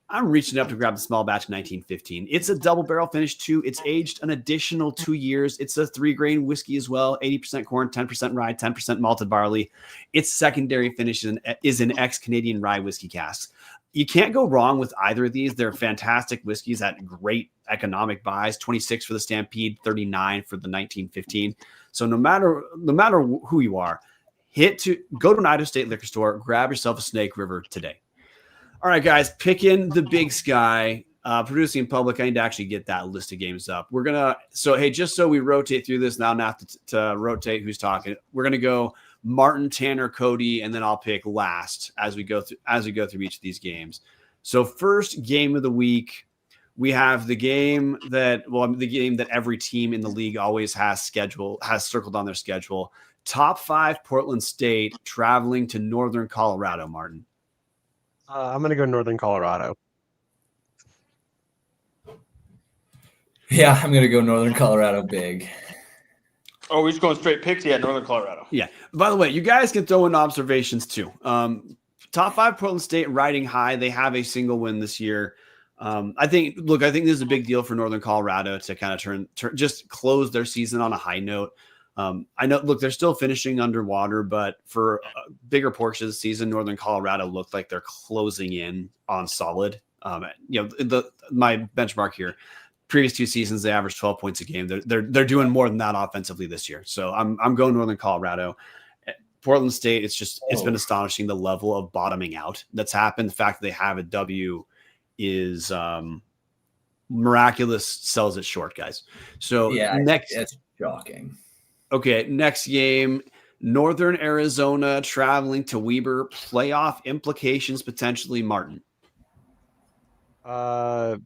I'm reaching up to grab the small batch 1915. It's a double barrel finish too. It's aged an additional 2 years. It's a 3-grain whiskey as well. 80% corn, 10% rye, 10% malted barley. Its secondary finish is in ex-Canadian rye whiskey casks. You can't go wrong with either of these. They're fantastic whiskeys at great economic buys. 26 for the Stampede, 39 for the 1915. So no matter who you are, go to an Idaho State liquor store, grab yourself a Snake River today. All right, guys, picking the Big Sky, producing in public. I need to actually get that list of games up. Just so we rotate through this, now not to rotate who's talking. We're going to go Martin, Tanner, Kody, and then I'll pick last as we go through each of these games. So first game of the week, we have the game that every team in the league always has circled on their schedule. Top 5 Portland State traveling to Northern Colorado, Martin. I'm going to go Northern Colorado. Yeah, I'm going to go Northern Colorado big. Oh, we're just going straight picks? Yeah, Northern Colorado. Yeah. By the way, you guys can throw in observations too. Top 5 Portland State riding high. They have a single win this year. I think this is a big deal for Northern Colorado to kind of just close their season on a high note. I know, they're still finishing underwater, but for bigger portions of the season, Northern Colorado looked like they're closing in on solid. My benchmark here, previous 2 seasons, they averaged 12 points a game. They're doing more than that offensively this year. So I'm going Northern Colorado. Portland State, it's been astonishing the level of bottoming out that's happened. The fact that they have a W is miraculous, sells it short, guys. So yeah, it's shocking. Okay, next game, Northern Arizona traveling to Weber. Playoff implications potentially, Martin. Northern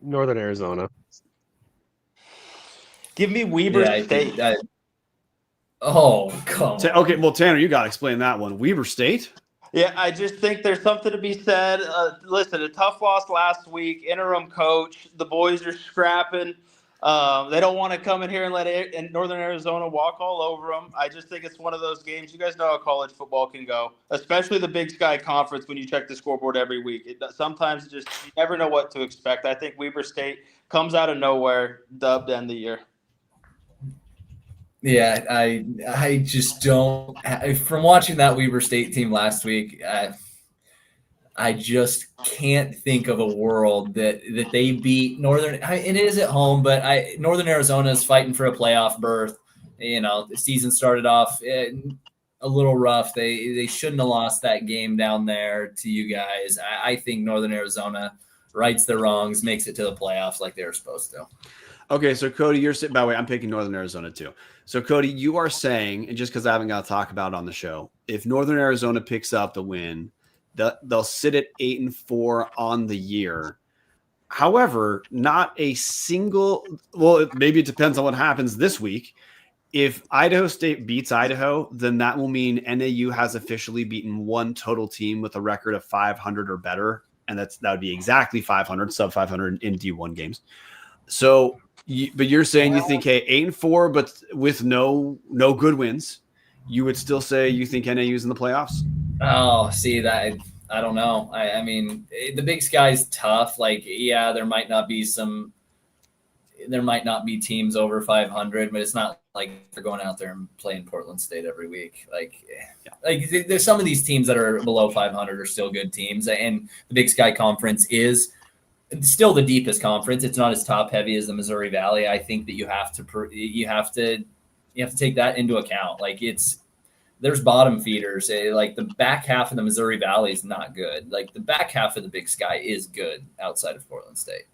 Arizona. Give me Weber State. Oh, come on. Okay, well, Tanner, you got to explain that one. Weber State? Yeah, I just think there's something to be said. Listen, a tough loss last week, interim coach. The boys are scrapping. They don't want to come in here and let Northern Arizona walk all over them. I just think it's one of those games. You guys know how college football can go, especially the Big Sky Conference when you check the scoreboard every week. Sometimes you never know what to expect. I think Weber State comes out of nowhere, dubbed end the year. Yeah, I just don't. From watching that Weber State team last week, I just can't think of a world that they beat Northern. It is at home, but Northern Arizona is fighting for a playoff berth. The season started off a little rough. They shouldn't have lost that game down there to you guys. I think Northern Arizona rights their wrongs, makes it to the playoffs like they were supposed to. Okay, so Kody, you're sitting by the way. I'm picking Northern Arizona too. So Kody, you are saying, and just because I haven't got to talk about it on the show, if Northern Arizona picks up the win, They'll sit at 8-4 on the year. However, not a single. Well, maybe it depends on what happens this week. If Idaho State beats Idaho, then that will mean NAU has officially beaten one total team with a record of 500 or better, and that would be exactly 500, sub 500 in D1 games. So, but you're saying you think, hey, 8-4, but with no good wins, you would still say you think NAU's in the playoffs? Oh, see that. I don't know. I mean, the Big Sky's tough. Like, yeah, there might not be teams over 500, but it's not like they're going out there and playing Portland State every week. Like there's some of these teams that are below 500 are still good teams, and the Big Sky Conference is still the deepest conference. It's not as top heavy as the Missouri Valley. I think that you have to take that into account. Like there's bottom feeders. Like the back half of the Missouri Valley is not good. Like the back half of the Big Sky is good outside of Portland State.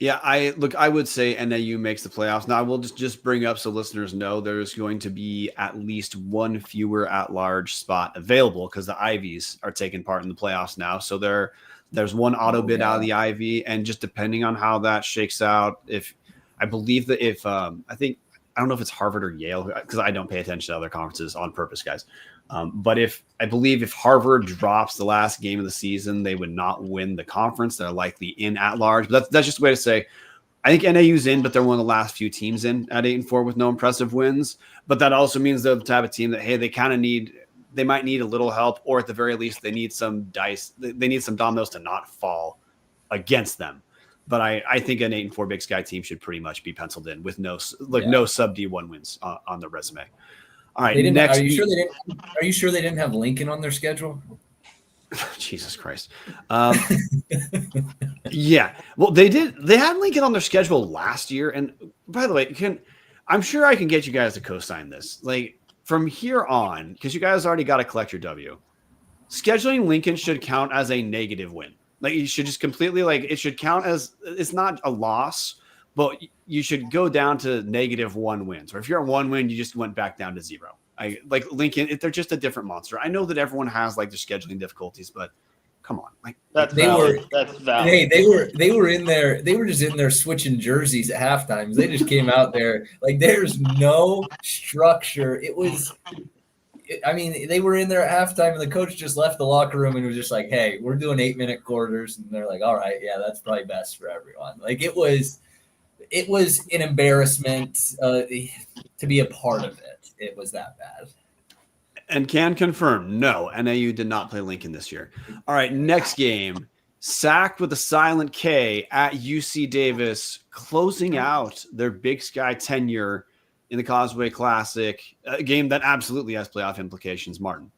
Yeah, I would say NAU makes the playoffs. Now I will just bring up so listeners know there's going to be at least one fewer at-large spot available because the Ivies are taking part in the playoffs now. So there's one auto bid out of the Ivy, and just depending on how that shakes out, I don't know if it's Harvard or Yale because I don't pay attention to other conferences on purpose, guys. But I believe if Harvard drops the last game of the season, they would not win the conference. They're likely in at large. But that's just a way to say, I think NAU's in, but they're one of the last few teams in at 8-4 with no impressive wins. But that also means they're the type of team that, hey, they might need a little help, or at the very least, they need some dice. They need some dominoes to not fall against them. But I think an 8-4 Big Sky team should pretty much be penciled in with no sub D1 wins on their resume. All right. Next, are you sure they didn't have Lincoln on their schedule? Jesus Christ. Yeah. Well, they did. They had Lincoln on their schedule last year. And by the way, I'm sure I can get you guys to co-sign this. Like from here on, because you guys already got to collect your W. Scheduling Lincoln should count as a negative win. Like you should just completely it should count as it's not a loss, but you should go down to -1 wins. Or if you're at 1 win, you just went back down to 0. Like Lincoln, they're just a different monster. I know that everyone has like their scheduling difficulties, but come on, like that's valid. Hey, they were in there. They were just in there switching jerseys at halftime. They just came out there like there's no structure. They were in there at halftime, and the coach just left the locker room and was just like, "Hey, we're doing 8-minute quarters," and they're like, "All right, yeah, that's probably best for everyone." Like it was an embarrassment to be a part of it. It was that bad. And can confirm, no, NAU did not play Lincoln this year. All right, next game, sacked with a silent K at UC Davis, closing out their Big Sky tenure in the Causeway Classic, a game that absolutely has playoff implications. Martin.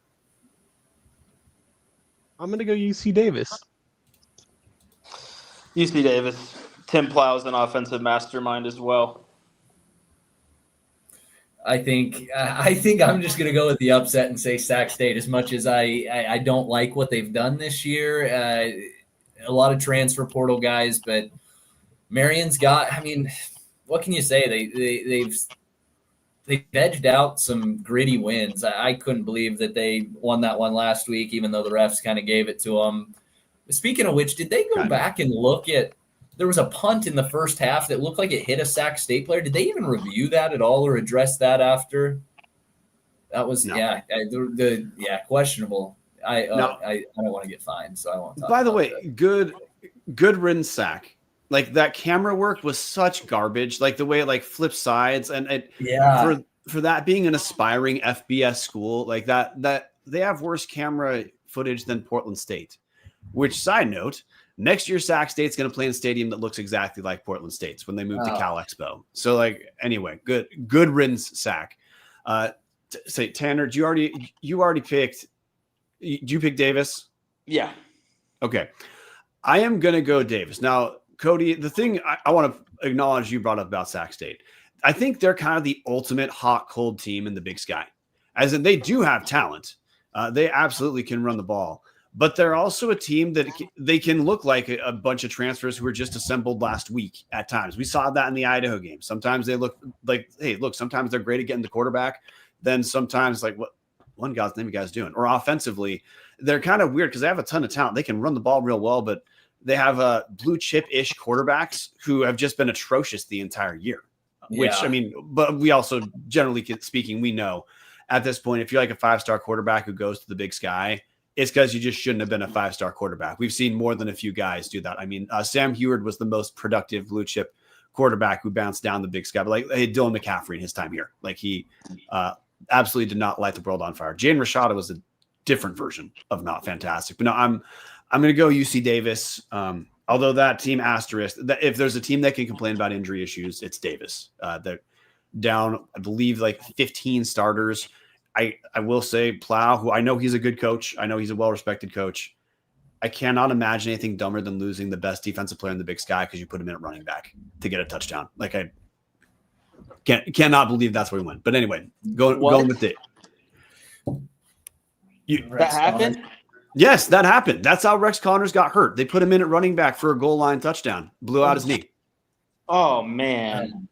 I'm going to go UC Davis. UC Davis. Tim Plow's an offensive mastermind as well. I think I'm just going to go with the upset and say Sac State. As much as I don't like what they've done this year, a lot of transfer portal guys, but Marion's got. I mean, what can you say? They've edged out some gritty wins. I couldn't believe that they won that one last week, even though the refs kind of gave it to them. Speaking of which, did they go back and look at? There was a punt in the first half that looked like it hit a Sac State player. Did they even review that at all or address that after? That was questionable. I don't want to get fined, so I won't. By the way, good ridden sack. Like that camera work was such garbage. Like the way it flips sides for that being an aspiring FBS school like that they have worse camera footage than Portland State. Which, side note, next year Sac State's going to play in a stadium that looks exactly like Portland State's when they move to Cal Expo. So anyway, good riddance, Sac. Say Tanner, you already picked? Did you pick Davis? Yeah. Okay, I am going to go Davis now. Kody, the thing I want to acknowledge you brought up about Sac State, I think they're kind of the ultimate hot cold team in the Big Sky, as in they do have talent. They absolutely can run the ball. But they're also a team that they can look like a bunch of transfers who were just assembled last week at times. We saw that in the Idaho game. Sometimes they look like, hey, look, sometimes they're great at getting the quarterback. Then sometimes what God's name you guys doing? Or offensively, they're kind of weird because they have a ton of talent. They can run the ball real well, but they have blue chip-ish quarterbacks who have just been atrocious the entire year. Which, I mean, but we also, generally speaking, we know at this point, if you're like a 5-star quarterback who goes to the Big Sky, it's because you just shouldn't have been a 5-star quarterback. We've seen more than a few guys do that. I mean, Sam Heward was the most productive blue chip quarterback who bounced down the Big Sky. But like, hey, Dylan McCaffrey in his time here, like he absolutely did not light the world on fire. Jaden Rashada was a different version of not fantastic. But no, I'm going to go UC Davis. Although that team asterisk, that if there's a team that can complain about injury issues, it's Davis. They're down, I believe, like 15 starters. I will say Plow, who I know he's a good coach. I know he's a well-respected coach. I cannot imagine anything dumber than losing the best defensive player in the Big Sky because you put him in at running back to get a touchdown. Like I cannot believe that's where we went. But anyway, going with it. That happened? Yes, that happened. That's how Rex Connors got hurt. They put him in at running back for a goal line touchdown. Blew out his knee. Oh, man.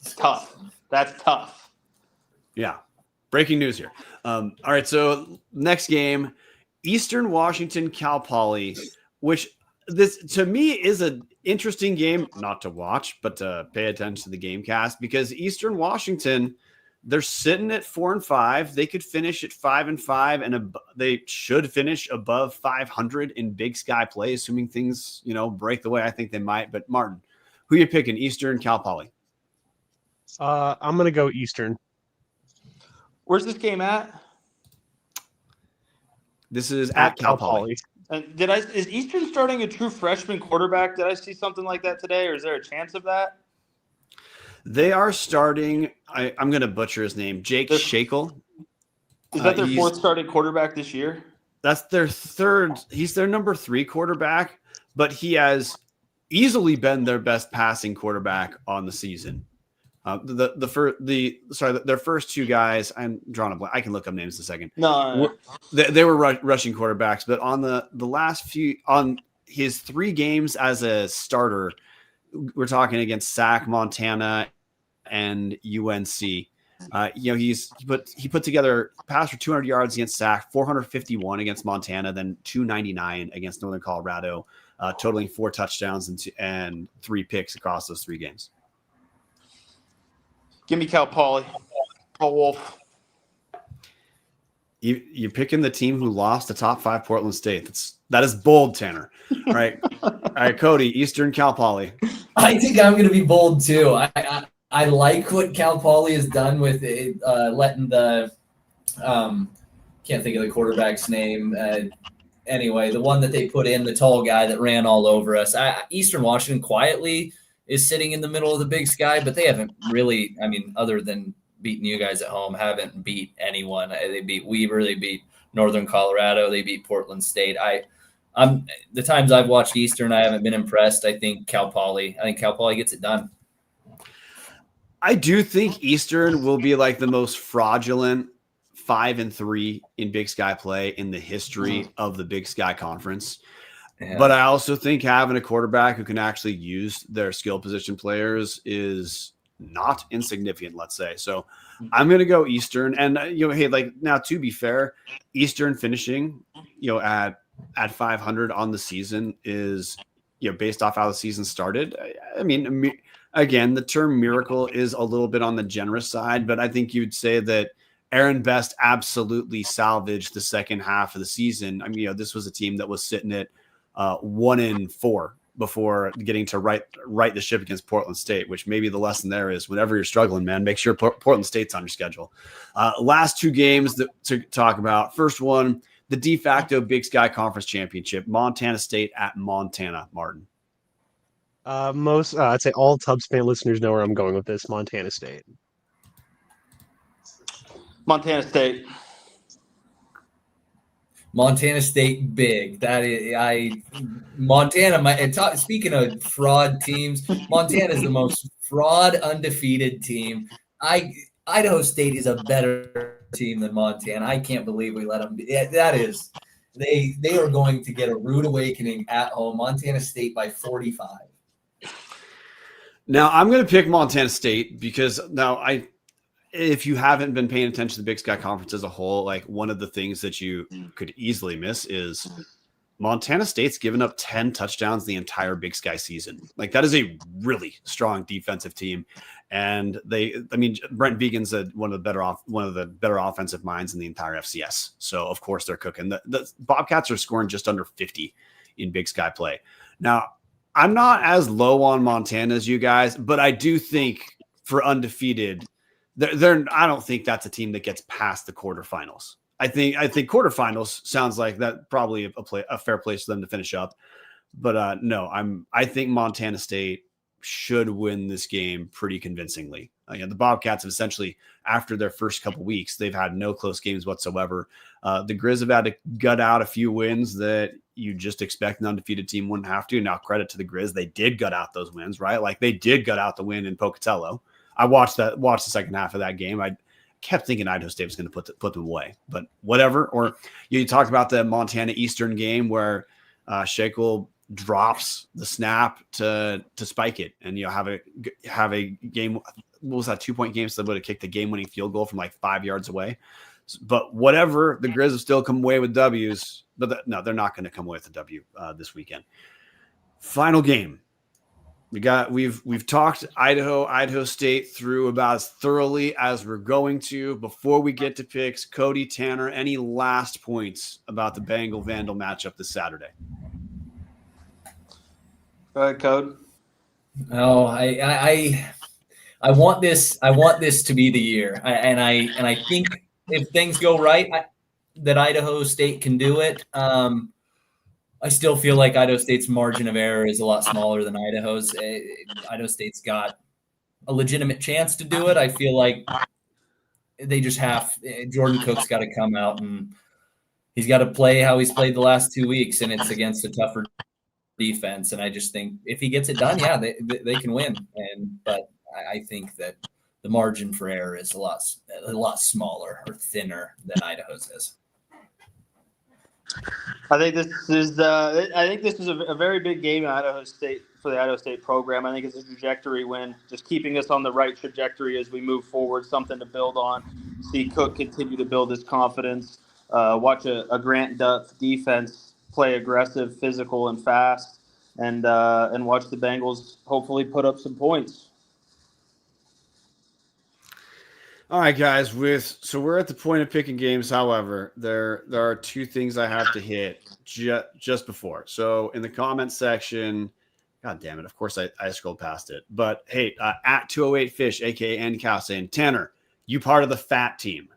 It's tough. That's tough. Yeah. Breaking news here. All right, so next game, Eastern Washington, Cal Poly, which this to me is an interesting game, not to watch, but to pay attention to the game cast, because Eastern Washington – they're sitting at 4-5. They could finish at 5-5, and they should finish above 500 in Big Sky play, assuming things, break the way I think they might. But Martin, who are you picking? Eastern, Cal Poly? I'm gonna go Eastern. Where's this game at? This is at Cal Poly. Is Eastern starting a true freshman quarterback? Did I see something like that today, or is there a chance of that? They are starting. I'm going to butcher his name. Jake Shackle. Is that their fourth starting quarterback this year? That's their third. He's their number 3 quarterback, but he has easily been their best passing quarterback on the season. Their first 2 guys. I'm drawing a blank. I can look up names in a second. No. They were rushing quarterbacks, but on the last few, on his 3 games as a starter, we're talking against Sac, Montana, and UNC. He put together pass for 200 yards against Sac, 451 against Montana, then 299 against Northern Colorado, totaling 4 touchdowns and 3 picks across those 3 games. Give me Cal Poly. Paul Wolf. You're picking the team who lost the top 5 Portland State. That is bold, Tanner. All right. All right, Kody, Eastern Cal Poly. I think I'm going to be bold too. I like what Cal Poly has done with letting the can't think of the quarterback's name. Anyway, the one that they put in, the tall guy that ran all over us. Eastern Washington quietly is sitting in the middle of the Big Sky, but they haven't really, other than beating you guys at home, haven't beat anyone. They beat Weber, they beat Northern Colorado, they beat Portland State. The times I've watched Eastern, I haven't been impressed. I think Cal Poly gets it done. I do think Eastern will be like the most fraudulent 5-3 in Big Sky play in the history of the Big Sky Conference. Yeah. But I also think having a quarterback who can actually use their skill position players is not insignificant, let's say. So I'm going to go Eastern. And, hey, like now to be fair, Eastern finishing, at 500 on the season is, based off how the season started. Again, the term miracle is a little bit on the generous side, but I think you'd say that Aaron Best absolutely salvaged the second half of the season. This was a team that was sitting at 1-4 before getting to right the ship against Portland State, which maybe the lesson there is whenever you're struggling, man, make sure Portland State's on your schedule. Last 2 games to talk about. First one, the de facto Big Sky Conference Championship, Montana State at Montana. Martin. I'd say all Tubbs fan listeners know where I'm going with this. Montana State. Montana State. Montana State big. That is, Montana. Speaking of fraud teams, Montana is the most fraud undefeated team. Idaho State is a better team than Montana. I can't believe we let them. That is, they are going to get a rude awakening at home. Montana State by 45. Now I'm going to pick Montana State because now if you haven't been paying attention to the Big Sky Conference as a whole, like one of the things that you could easily miss is Montana State's given up 10 touchdowns the entire Big Sky season. Like that is a really strong defensive team. And Brent Vigen's one of the better offensive minds in the entire FCS. So of course they're cooking. The Bobcats are scoring just under 50 in Big Sky play. Now, I'm not as low on Montana as you guys, but I do think for undefeated, I don't think that's a team that gets past the quarterfinals. I think quarterfinals sounds like that probably a fair place for them to finish up. But no, I think Montana State should win this game pretty convincingly. The Bobcats have essentially, after their first couple weeks, they've had no close games whatsoever. The Grizz have had to gut out a few wins that you just expect an undefeated team wouldn't have to. Now, credit to the Grizz, they did gut out those wins, right? Like they did gut out the win in Pocatello. I watched the second half of that game. I kept thinking Idaho State was going to put them away, but whatever. Or you talked about the Montana Eastern game where Shackle drops the snap to spike it, and have a game. What was that 2-point game? So they would have kicked the game-winning field goal from like 5 yards away. But whatever, the Grizz have still come away with W's. But no, they're not going to come away with a W this weekend. Final game. We've talked Idaho State through about as thoroughly as we're going to. Before we get to picks, Kody, Tanner, any last points about the Bengal Vandal matchup this Saturday? Go ahead, Code. Oh, I want this to be the year, and I think if things go right, that Idaho State can do it. I still feel like Idaho State's margin of error is a lot smaller than Idaho's. Idaho State's got a legitimate chance to do it. I feel like they just Jordan Cook's got to come out and he's got to play how he's played the last 2 weeks, and it's against a tougher defense. And I just think if he gets it done, yeah, they can win. But I think that the margin for error is a lot smaller or thinner than Idaho's is. I think this is a very big game in Idaho State for the Idaho State program. I think it's a trajectory win, just keeping us on the right trajectory as we move forward, something to build on. See Cook continue to build his confidence. Watch a Grant Duff defense play aggressive, physical, and fast, and watch the Bengals hopefully put up some points. All right, guys. So we're at the point of picking games. However, there are two things I have to hit just before. So in the comment section, God damn it! Of course I scrolled past it. But hey, at 208 Fish, aka Andy Cow, saying Tanner, you part of the fat team.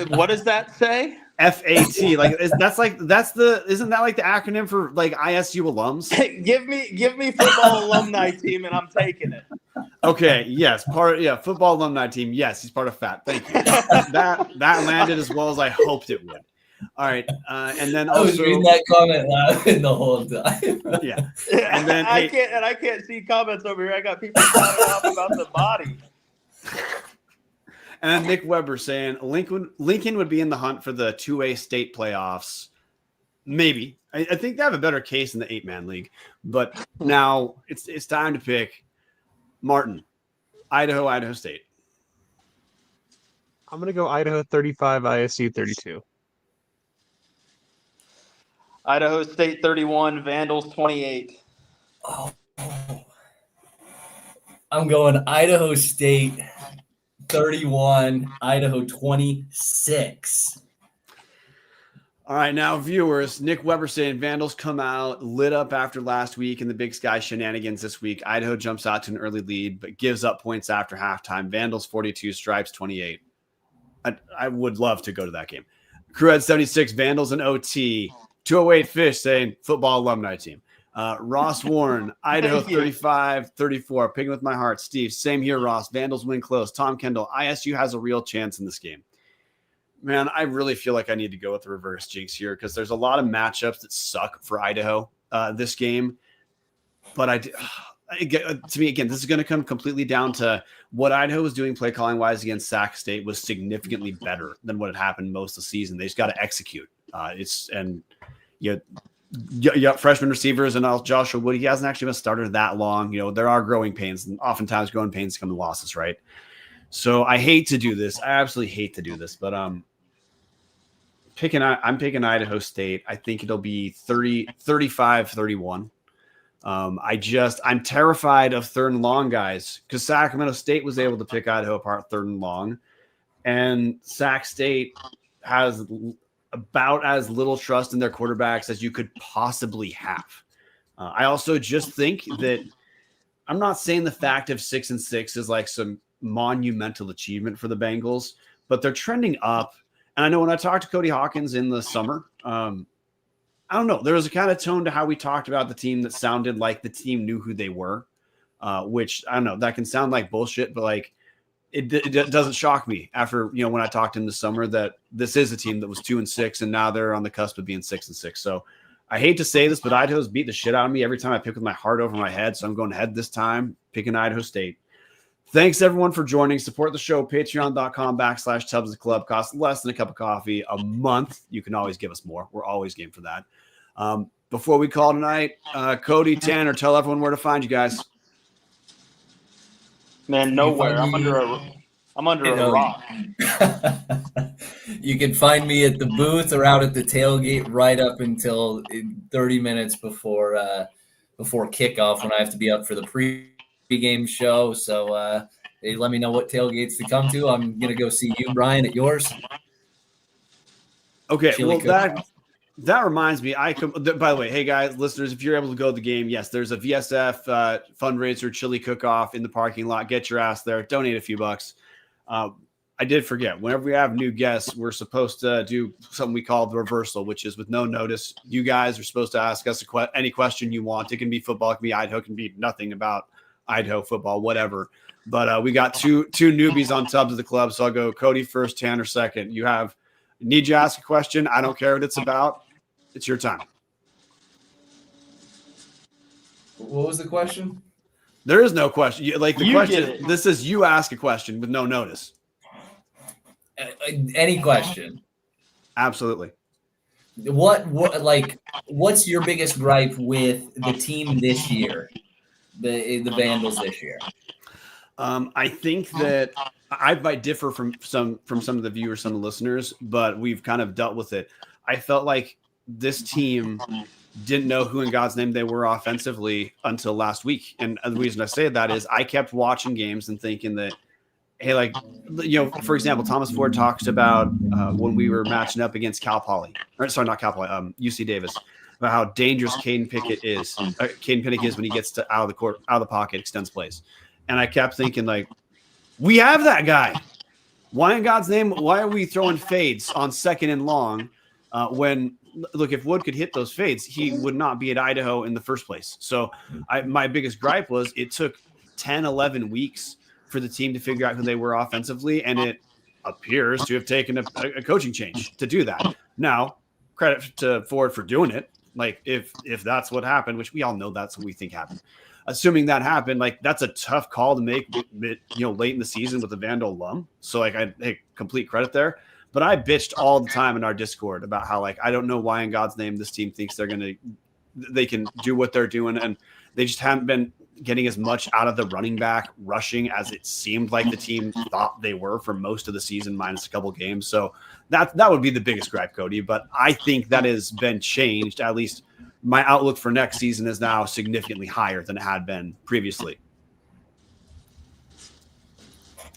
What does that say? FAT, like isn't that like the acronym for like ISU alums? give me football alumni team and I'm taking it. Okay, yes, football alumni team. Yes, he's part of FAT. Thank you. that landed as well as I hoped it would. All right, and then I was reading that comment laughing the whole time. Yeah, and then I can't see comments over here. I got people shouting off about the body. And then Nick Weber saying Lincoln would be in the hunt for the 2A state playoffs. Maybe. I think they have a better case in the 8-man league. But now it's time to pick Martin, Idaho State. I'm going to go Idaho 35, ISU 32. Idaho State 31, Vandals 28. Oh. I'm going Idaho State 31, Idaho 26. All right, now viewers, Nick Weber saying Vandals come out lit up after last week in the Big Sky shenanigans this week. Idaho jumps out to an early lead, but gives up points after halftime. Vandals 42, Stripes 28. I would love to go to that game. Crewhead 76, Vandals and OT. 208 Fish saying football alumni team. Ross Warren, Idaho 35-34. Picking with my heart. Steve, same here, Ross. Vandals win close. Tom Kendall, ISU has a real chance in this game. Man, I really feel like I need to go with the reverse jinx here because there's a lot of matchups that suck for Idaho this game. But to me, again, this is going to come completely down to what Idaho was doing play calling wise against Sac State was significantly better than what had happened most of the season. They just got to execute. Yeah, freshman receivers and Joshua Wood. He hasn't actually been a starter that long. There are growing pains, and oftentimes growing pains come to losses, right? So I hate to do this. I absolutely hate to do this, but I'm picking Idaho State. I think it'll be 35-31. I'm terrified of third and long guys because Sacramento State was able to pick Idaho apart third and long, and Sac State has about as little trust in their quarterbacks as you could possibly have. I also just think that I'm not saying the fact of 6-6 is like some monumental achievement for the Bengals, but they're trending up. And I know when I talked to Cody Hawkins in the summer, I don't know, there was a kind of tone to how we talked about the team that sounded like the team knew who they were, which I don't know, that can sound like bullshit, but like it doesn't shock me after, when I talked to him this summer that this is a team that was 2-6 and now they're on the cusp of being 6-6. So I hate to say this, but Idaho's beat the shit out of me every time I pick with my heart over my head. So I'm going ahead this time, picking Idaho State. Thanks everyone for joining. Support the show, patreon.com/Tubs the Club. Costs less than a cup of coffee a month. You can always give us more. We're always game for that. Before we call tonight, Kody, Tanner, tell everyone where to find you guys. Man, nowhere. I'm under a rock. You can find me at the booth or out at the tailgate right up until 30 minutes before kickoff when I have to be up for the pre-game show. So they let me know what tailgates to come to. I'm gonna go see you, Brian, at yours. Okay, Chili that reminds me. By the way, hey guys, listeners, if you're able to go to the game, yes, there's a VSF fundraiser chili cook-off in the parking lot. Get your ass there. Donate a few bucks. I did forget. Whenever we have new guests, we're supposed to do something we call the reversal, which is with no notice. You guys are supposed to ask us any question you want. It can be football, it can be Idaho, it can be nothing about Idaho football, whatever. But we got two newbies on Tubs of the Club, so I'll go Kody first, Tanner second. Need you to ask a question? I don't care what it's about. It's your time. What was the question? There is no question. The question. This is you ask a question with no notice. Any question? Absolutely. What's your biggest gripe with the team this year? The Vandals this year? I think that I might differ from some of the viewers, some of the listeners, but we've kind of dealt with it. I felt like this team didn't know who in God's name they were offensively until last week. And the reason I say that is I kept watching games and thinking that, hey, for example, Thomas Ford talks about when we were matching up against UC Davis, about how dangerous Caden Pickett is. Caden Pickett is when he gets out of the court, out of the pocket, extends plays. And I kept thinking, we have that guy. Why in God's name? Why are we throwing fades on second and long when, look, if Wood could hit those fades, he would not be at Idaho in the first place. So my biggest gripe was it took 10, 11 weeks for the team to figure out who they were offensively, and it appears to have taken a coaching change to do that. Now, credit to Ford for doing it. If that's what happened, which we all know that's what we think happened. Assuming that happened, that's a tough call to make, late in the season with a Vandal alum. So complete credit there. But I bitched all the time in our Discord about how I don't know why in God's name this team thinks they can do what they're doing, and they just haven't been getting as much out of the running back rushing as it seemed like the team thought they were for most of the season, minus a couple games. So that would be the biggest gripe, Kody. But I think that has been changed. At least my outlook for next season is now significantly higher than it had been previously.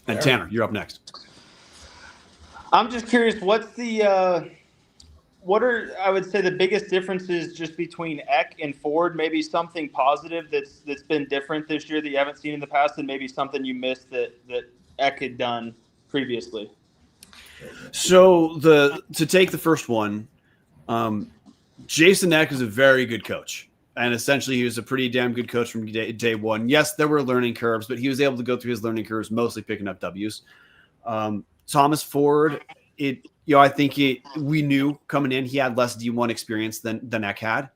And Tanner, you're up next. I'm just curious, what are, I would say, the biggest differences just between Eck and Ford? Maybe something positive that's been different this year that you haven't seen in the past, and maybe something you missed that Eck had done previously. So to take the first one, Jason Eck is a very good coach. And essentially, he was a pretty damn good coach from day one. Yes, there were learning curves, but he was able to go through his learning curves, mostly picking up W's. Thomas Ford, I think we knew coming in he had less D1 experience than Eck had.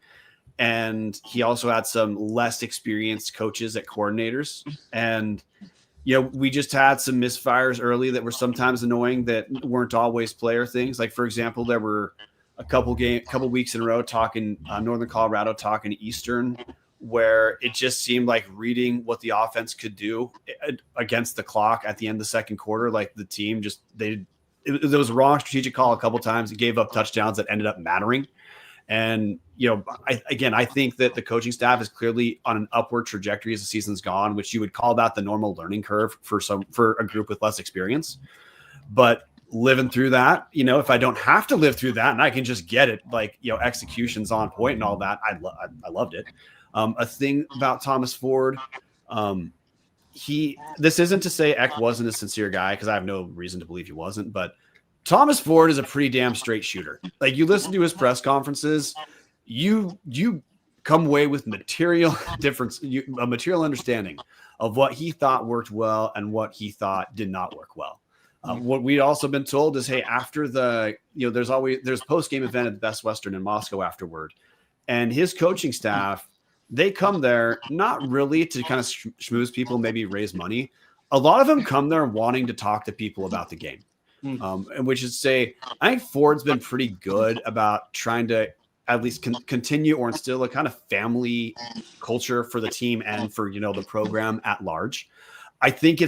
And he also had some less experienced coaches at coordinators. And, we just had some misfires early that were sometimes annoying that weren't always player things. For example, there were a couple weeks in a row talking Northern Colorado, talking Eastern, where it just seemed like reading what the offense could do against the clock at the end of the second quarter. Like the team just there was a wrong strategic call a couple times. It gave up touchdowns that ended up mattering. And, I think that the coaching staff is clearly on an upward trajectory as the season's gone, which you would call that the normal learning curve for a group with less experience. But living through that, if I don't have to live through that and I can just get it, execution's on point and all that, I loved it. A thing about Thomas Ford, this isn't to say Eck wasn't a sincere guy, because I have no reason to believe he wasn't, but Thomas Ford is a pretty damn straight shooter. Like, you listen to his press conferences, you come away with material understanding of what he thought worked well and what he thought did not work well. What we'd also been told is, hey, after there's post-game event at the Best Western in Moscow afterward, and his coaching staff, they come there not really to kind of schmooze people, maybe raise money. A lot of them come there wanting to talk to people about the game. And which is to say, I think Ford's been pretty good about trying to at least continue or instill a kind of family culture for the team and for, the program at large. I think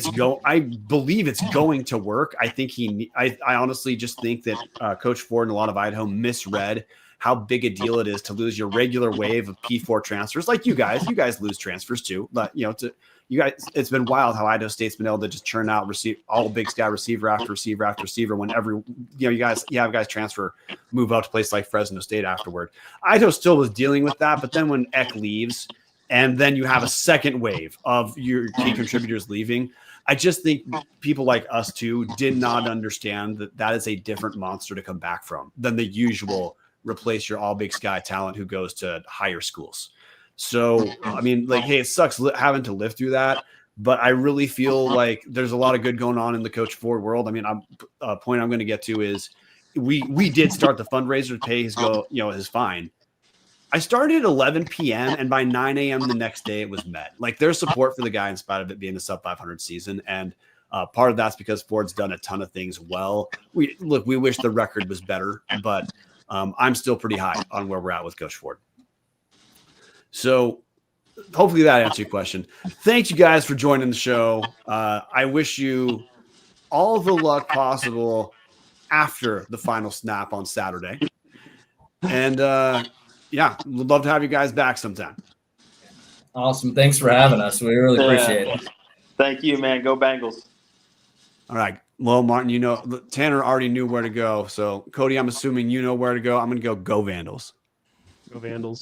I believe it's going to work. I think I honestly just think that Coach Ford and a lot of Idaho misread how big a deal it is to lose your regular wave of P4 transfers. Like you guys lose transfers too, but you guys, it's been wild how Idaho State's been able to just churn out all Big Sky receiver after receiver after receiver. Whenever you have guys transfer, move out to places like Fresno State afterward. Idaho still was dealing with that, but then when Eck leaves, and then you have a second wave of your key contributors leaving, I just think people like us too did not understand that is a different monster to come back from than the usual replace your all Big Sky talent who goes to higher schools. So, hey, it sucks having to live through that, but I really feel like there's a lot of good going on in the Coach Ford world. A point I'm going to get to is we did start the fundraiser to pay his fine. I started at 11 p.m. and by 9 a.m. the next day it was met. Like, there's support for the guy in spite of it being a sub 500 season. And part of that's because Ford's done a ton of things well. We wish the record was better, but I'm still pretty high on where we're at with Coach Ford. So hopefully that answers your question. Thank you guys for joining the show. I wish you all the luck possible after the final snap on Saturday. And we'd love to have you guys back sometime. Awesome. Thanks for having us. We really appreciate it. Thank you, man. Go Bengals. All right. Well, Martin, Tanner already knew where to go. So, Kody, I'm assuming you know where to go. I'm going to go Vandals. Go Vandals.